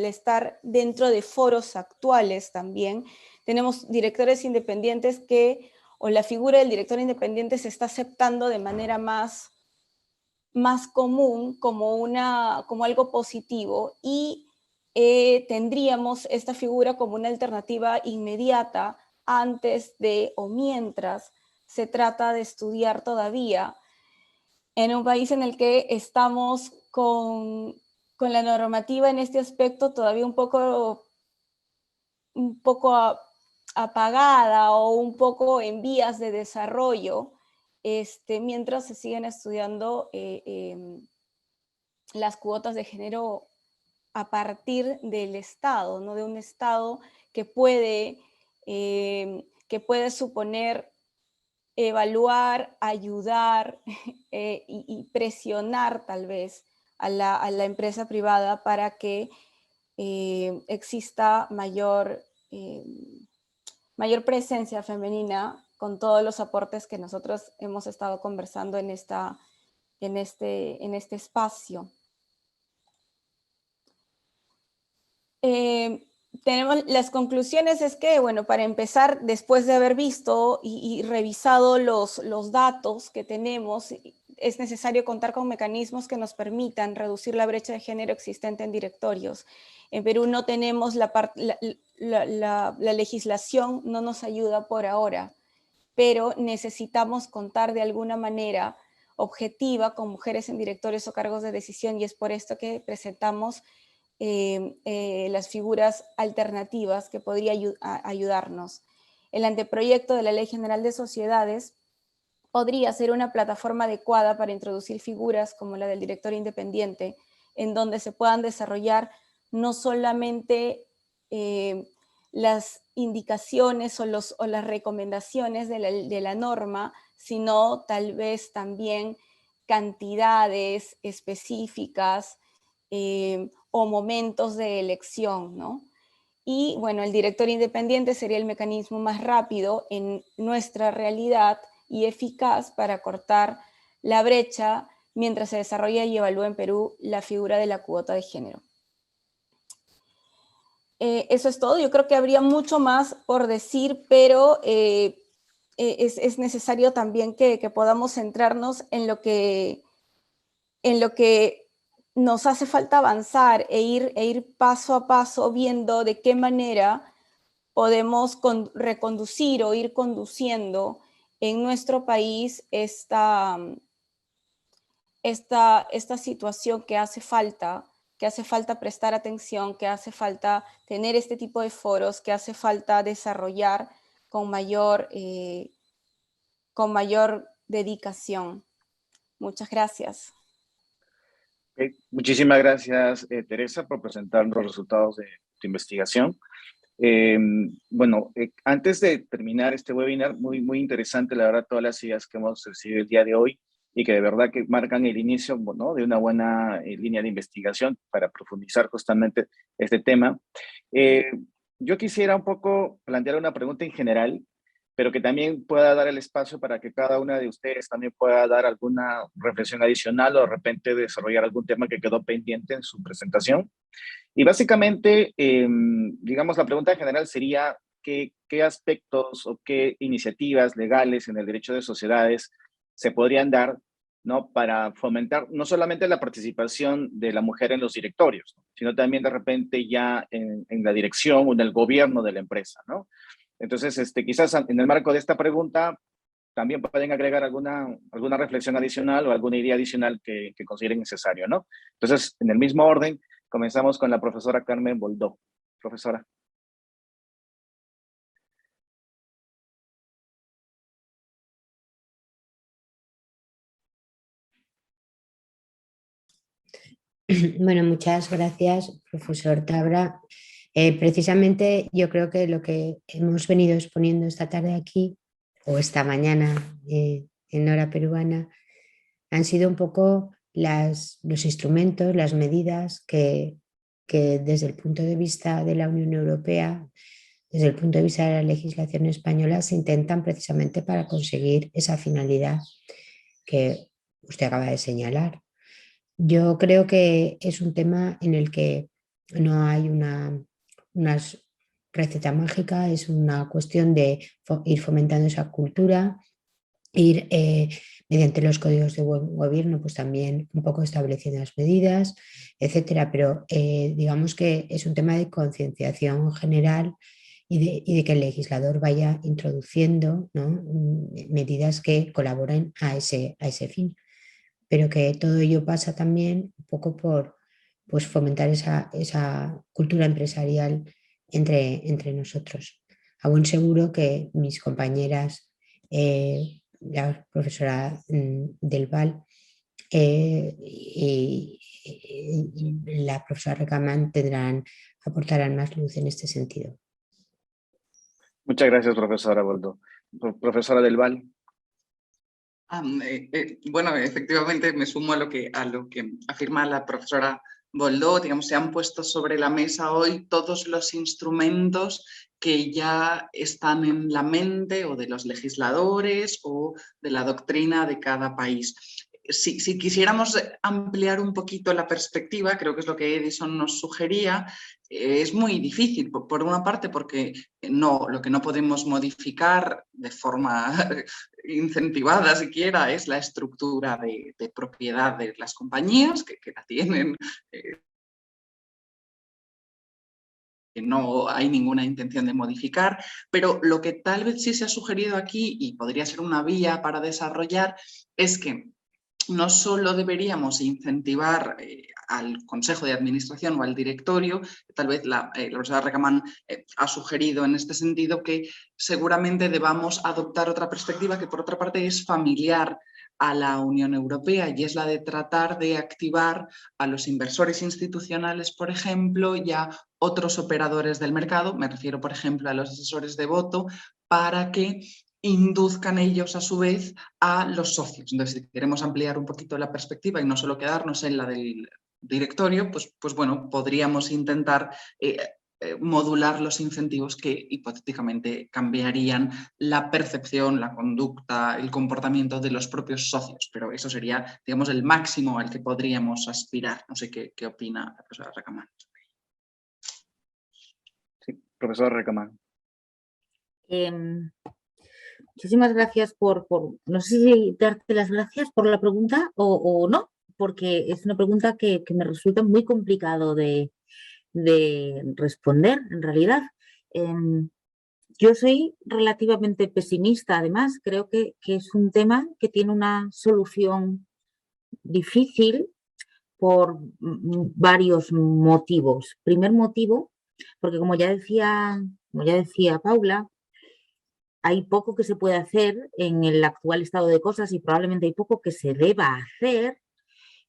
estar dentro de foros actuales también, tenemos directores independientes o la figura del director independiente se está aceptando de manera más común como algo positivo, y tendríamos esta figura como una alternativa inmediata antes de o mientras se trata de estudiar todavía en un país en el que estamos con la normativa en este aspecto todavía un poco apagada o un poco en vías de desarrollo, mientras se siguen estudiando las cuotas de género a partir del Estado, ¿no? De un Estado que puede suponer evaluar, ayudar y presionar tal vez a la empresa privada para que exista mayor presencia femenina, con todos los aportes que nosotros hemos estado conversando en este espacio. Tenemos las conclusiones. Es que, bueno, para empezar, después de haber visto y revisado los datos que tenemos, es necesario contar con mecanismos que nos permitan reducir la brecha de género existente en directorios. En Perú no tenemos la legislación, no nos ayuda por ahora, pero necesitamos contar de alguna manera objetiva con mujeres en directorios o cargos de decisión, y es por esto que presentamos las figuras alternativas que podría ayudarnos. El anteproyecto de la Ley General de Sociedades podría ser una plataforma adecuada para introducir figuras como la del director independiente, en donde se puedan desarrollar no solamente las indicaciones o las recomendaciones de la norma, sino tal vez también cantidades específicas o momentos de elección, ¿no? Y bueno, el director independiente sería el mecanismo más rápido en nuestra realidad y eficaz para cortar la brecha mientras se desarrolla y evalúa en Perú la figura de la cuota de género. Eso es todo. Yo creo que habría mucho más por decir, pero es necesario también que podamos centrarnos en lo que nos hace falta avanzar e ir paso a paso viendo de qué manera podemos reconducir o ir conduciendo en nuestro país esta situación que hace falta prestar atención, que hace falta tener este tipo de foros, que hace falta desarrollar con mayor dedicación. Muchas gracias. Muchísimas gracias, Teresa, por presentar los resultados de tu investigación. Bueno, antes de terminar este webinar, muy interesante, la verdad, todas las ideas que hemos recibido el día de hoy y que de verdad que marcan el inicio, ¿no?, de una buena línea de investigación para profundizar justamente este tema. Yo quisiera un poco plantear una pregunta en general, pero que también pueda dar el espacio para que cada una de ustedes también pueda dar alguna reflexión adicional o de repente desarrollar algún tema que quedó pendiente en su presentación. Y básicamente, digamos, la pregunta en general sería qué aspectos o qué iniciativas legales en el derecho de sociedades se podrían dar, ¿no?, para fomentar no solamente la participación de la mujer en los directorios, ¿no?, sino también de repente ya en la dirección o en el gobierno de la empresa, ¿no? Entonces, quizás en el marco de esta pregunta también pueden agregar alguna reflexión adicional o alguna idea adicional que consideren necesario, ¿no? Entonces, en el mismo orden, comenzamos con la profesora Carmen Boldó. Profesora. Bueno, muchas gracias, profesor Tabra. Precisamente yo creo que lo que hemos venido exponiendo esta tarde aquí, o esta mañana en hora peruana, han sido un poco los instrumentos, las medidas que desde el punto de vista de la Unión Europea, desde el punto de vista de la legislación española, se intentan precisamente para conseguir esa finalidad que usted acaba de señalar. Yo creo que es un tema en el que no hay una receta mágica, es una cuestión de ir fomentando esa cultura, ir mediante los códigos de buen gobierno, pues también un poco estableciendo las medidas, etcétera. Pero digamos que es un tema de concienciación general y de que el legislador vaya introduciendo, ¿no?, medidas que colaboren a ese fin. Pero que todo ello pasa también un poco por, pues, fomentar esa cultura empresarial entre nosotros. A buen seguro que mis compañeras, la profesora Del Val y la profesora Recamán aportarán más luz en este sentido. Muchas gracias, profesora Boldó. Profesora Del Val. Bueno, efectivamente me sumo a lo que afirma la profesora Boldó. Digamos, se han puesto sobre la mesa hoy todos los instrumentos que ya están en la mente o de los legisladores o de la doctrina de cada país. Si quisiéramos ampliar un poquito la perspectiva, creo que es lo que Edison nos sugería, es muy difícil, por una parte porque lo que no podemos modificar de forma incentivada siquiera es la estructura de propiedad de las compañías que la tienen, que no hay ninguna intención de modificar, pero lo que tal vez sí se ha sugerido aquí y podría ser una vía para desarrollar es que no solo deberíamos incentivar al Consejo de Administración o al directorio, tal vez la profesora Recamán ha sugerido en este sentido que seguramente debamos adoptar otra perspectiva que por otra parte es familiar a la Unión Europea y es la de tratar de activar a los inversores institucionales, por ejemplo, y a otros operadores del mercado, me refiero por ejemplo a los asesores de voto, para que induzcan ellos a su vez a los socios. Entonces, si queremos ampliar un poquito la perspectiva y no solo quedarnos en la del directorio, pues bueno, podríamos intentar modular los incentivos que hipotéticamente cambiarían la percepción, la conducta, el comportamiento de los propios socios, pero eso sería, digamos, el máximo al que podríamos aspirar. No sé qué opina la profesora Recamán. Sí, profesora Recamán. Muchísimas gracias no sé si darte las gracias por la pregunta o no, porque es una pregunta que me resulta muy complicado de responder en realidad. Yo soy relativamente pesimista, además, creo que es un tema que tiene una solución difícil por varios motivos. Primer motivo, porque como ya decía Paula, hay poco que se puede hacer en el actual estado de cosas y probablemente hay poco que se deba hacer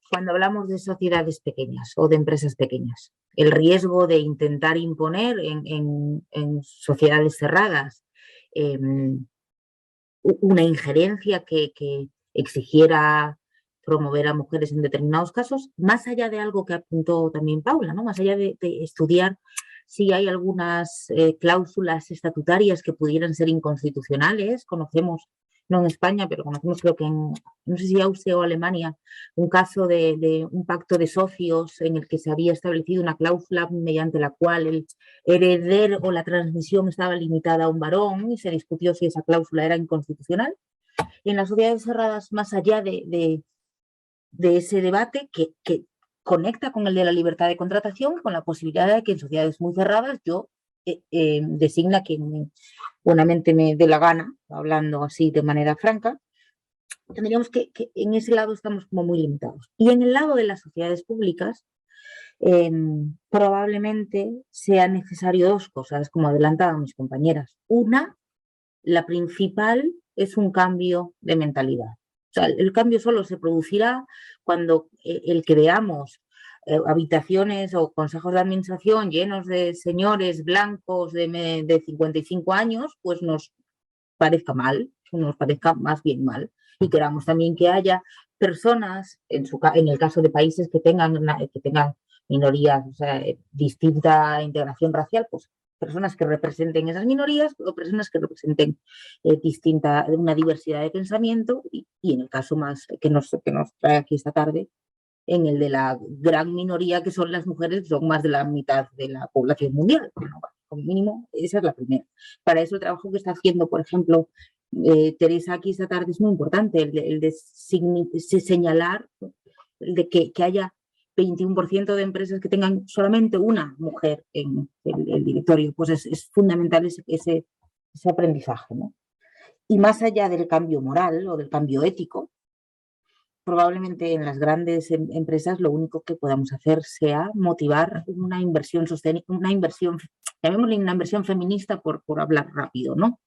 cuando hablamos de sociedades pequeñas o de empresas pequeñas. el riesgo de intentar imponer en sociedades cerradas una injerencia que exigiera promover a mujeres en determinados casos, más allá de algo que apuntó también Paula, ¿no? Más allá de estudiar si hay algunas cláusulas estatutarias que pudieran ser inconstitucionales. Conocemos, no en España, pero conocemos, creo que no sé si Austria o Alemania, un caso de un pacto de socios en el que se había establecido una cláusula mediante la cual el heredero o la transmisión estaba limitada a un varón, y se discutió si esa cláusula era inconstitucional. Y en las sociedades cerradas, más allá de ese debate que conecta con el de la libertad de contratación, con la posibilidad de que en sociedades muy cerradas yo designe a quien buenamente me dé la gana, hablando así de manera franca. Tendríamos que en ese lado estamos como muy limitados. Y en el lado de las sociedades públicas, probablemente sea necesario dos cosas, como adelantaban mis compañeras. Una, la principal, es un cambio de mentalidad. O sea, el cambio solo se producirá cuando el que veamos habitaciones o consejos de administración llenos de señores blancos de 55 años, pues nos parezca mal, nos parezca más bien mal. Y queramos también que haya personas, en el caso de países que tengan minorías, o sea, distinta integración racial, pues personas que representen esas minorías o personas que representen una diversidad de pensamiento y en el caso más que nos trae aquí esta tarde, en el de la gran minoría que son las mujeres, que son más de la mitad de la población mundial. Bueno, como mínimo, esa es la primera. Para eso el trabajo que está haciendo, por ejemplo, Teresa aquí esta tarde es muy importante, el de señalar de que haya 21% de empresas que tengan solamente una mujer en el directorio. Pues es fundamental ese aprendizaje, ¿no? Y más allá del cambio moral o del cambio ético, probablemente en las grandes empresas lo único que podamos hacer sea motivar una inversión sostenible, llamémosle una inversión feminista por hablar rápido, ¿no?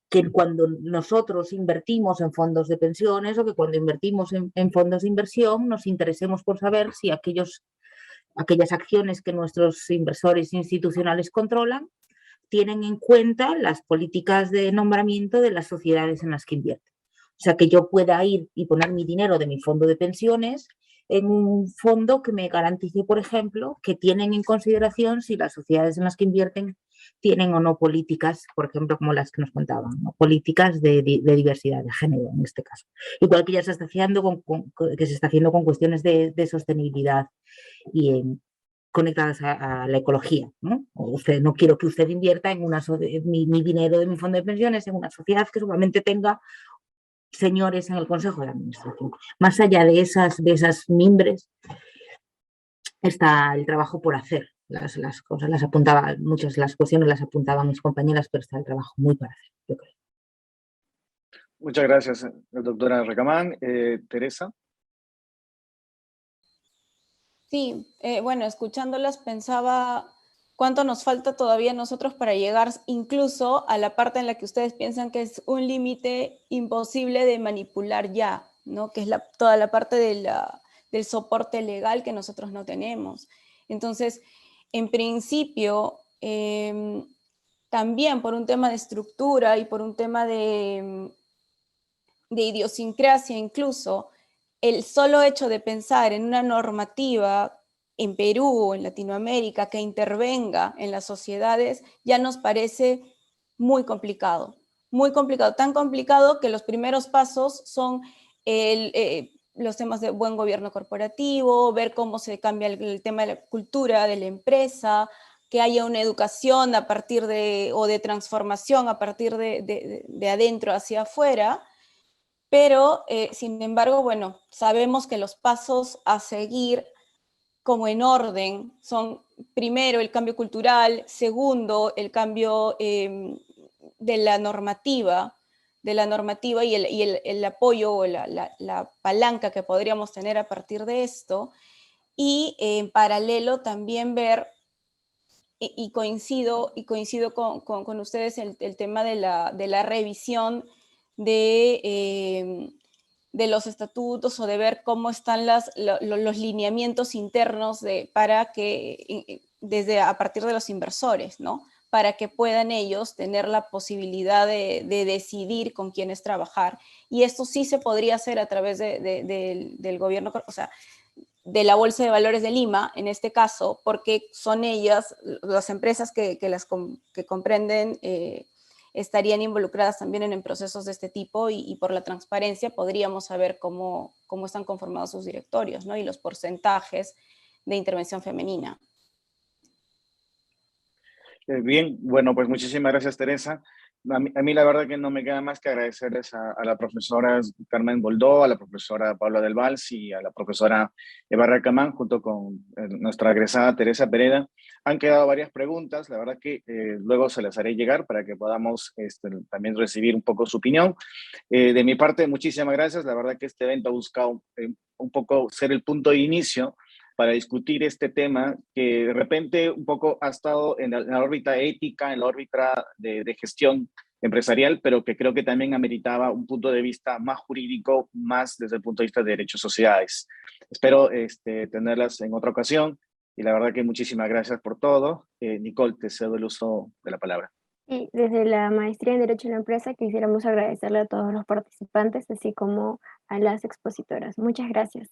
Que cuando nosotros invertimos en fondos de pensiones o que cuando invertimos en fondos de inversión nos interesemos por saber si aquellas acciones que nuestros inversores institucionales controlan tienen en cuenta las políticas de nombramiento de las sociedades en las que invierten. O sea, que yo pueda ir y poner mi dinero de mi fondo de pensiones en un fondo que me garantice, por ejemplo, que tienen en consideración si las sociedades en las que invierten tienen o no políticas, por ejemplo, como las que nos contaban, ¿no? Políticas de diversidad de género, en este caso. Igual que ya se está haciendo con cuestiones de sostenibilidad y conectadas a la ecología, ¿no? No quiero que usted invierta en mi dinero de mi fondo de pensiones en una sociedad que seguramente tenga señores en el consejo de administración. Más allá de esas mimbres está el trabajo por hacer. Las cosas las apuntaba, muchas de las cuestiones las apuntaban mis compañeras, pero está el trabajo muy para hacer, yo creo. Muchas gracias, doctora Recamán. Teresa. Sí, bueno, escuchándolas pensaba cuánto nos falta todavía a nosotros para llegar incluso a la parte en la que ustedes piensan que es un límite imposible de manipular ya, ¿no? Que es toda la parte del soporte legal que nosotros no tenemos. Entonces, en principio, también por un tema de estructura y por un tema de idiosincrasia incluso, el solo hecho de pensar en una normativa en Perú o en Latinoamérica que intervenga en las sociedades ya nos parece muy complicado, tan complicado que los primeros pasos son los temas de buen gobierno corporativo, ver cómo se cambia el tema de la cultura de la empresa, que haya una educación a partir o de transformación a partir de adentro hacia afuera. Pero, sin embargo, bueno, sabemos que los pasos a seguir como en orden son, primero, el cambio cultural, segundo, el cambio de la normativa y el apoyo o la palanca que podríamos tener a partir de esto, y en paralelo también ver, y coincido con ustedes el tema de la revisión de de los estatutos o de ver cómo están los lineamientos internos para que, desde a partir de los inversores, ¿no? Para que puedan ellos tener la posibilidad de decidir con quiénes trabajar. Y esto sí se podría hacer a través del gobierno, o sea, de la Bolsa de Valores de Lima, en este caso, porque son ellas, las empresas que comprenden, estarían involucradas también en procesos de este tipo y por la transparencia podríamos saber cómo están conformados sus directorios, ¿no? Y los porcentajes de intervención femenina. Bien, bueno, pues muchísimas gracias, Teresa. A mí la verdad que no me queda más que agradecerles a la profesora Carmen Boldó, a la profesora Paula del Vals y a la profesora Eva Racamán, junto con nuestra egresada Teresa Pereda. Han quedado varias preguntas, la verdad que luego se las haré llegar para que podamos también recibir un poco su opinión. De mi parte, muchísimas gracias. La verdad que este evento ha buscado un poco ser el punto de inicio para discutir este tema que de repente un poco ha estado en la órbita ética, en la órbita de gestión empresarial, pero que creo que también ameritaba un punto de vista más jurídico, más desde el punto de vista de derechos sociedades. Espero tenerlas en otra ocasión y la verdad que muchísimas gracias por todo. Nicole, te cedo el uso de la palabra. Y desde la Maestría en Derecho de la Empresa quisiéramos agradecerle a todos los participantes, así como a las expositoras. Muchas gracias.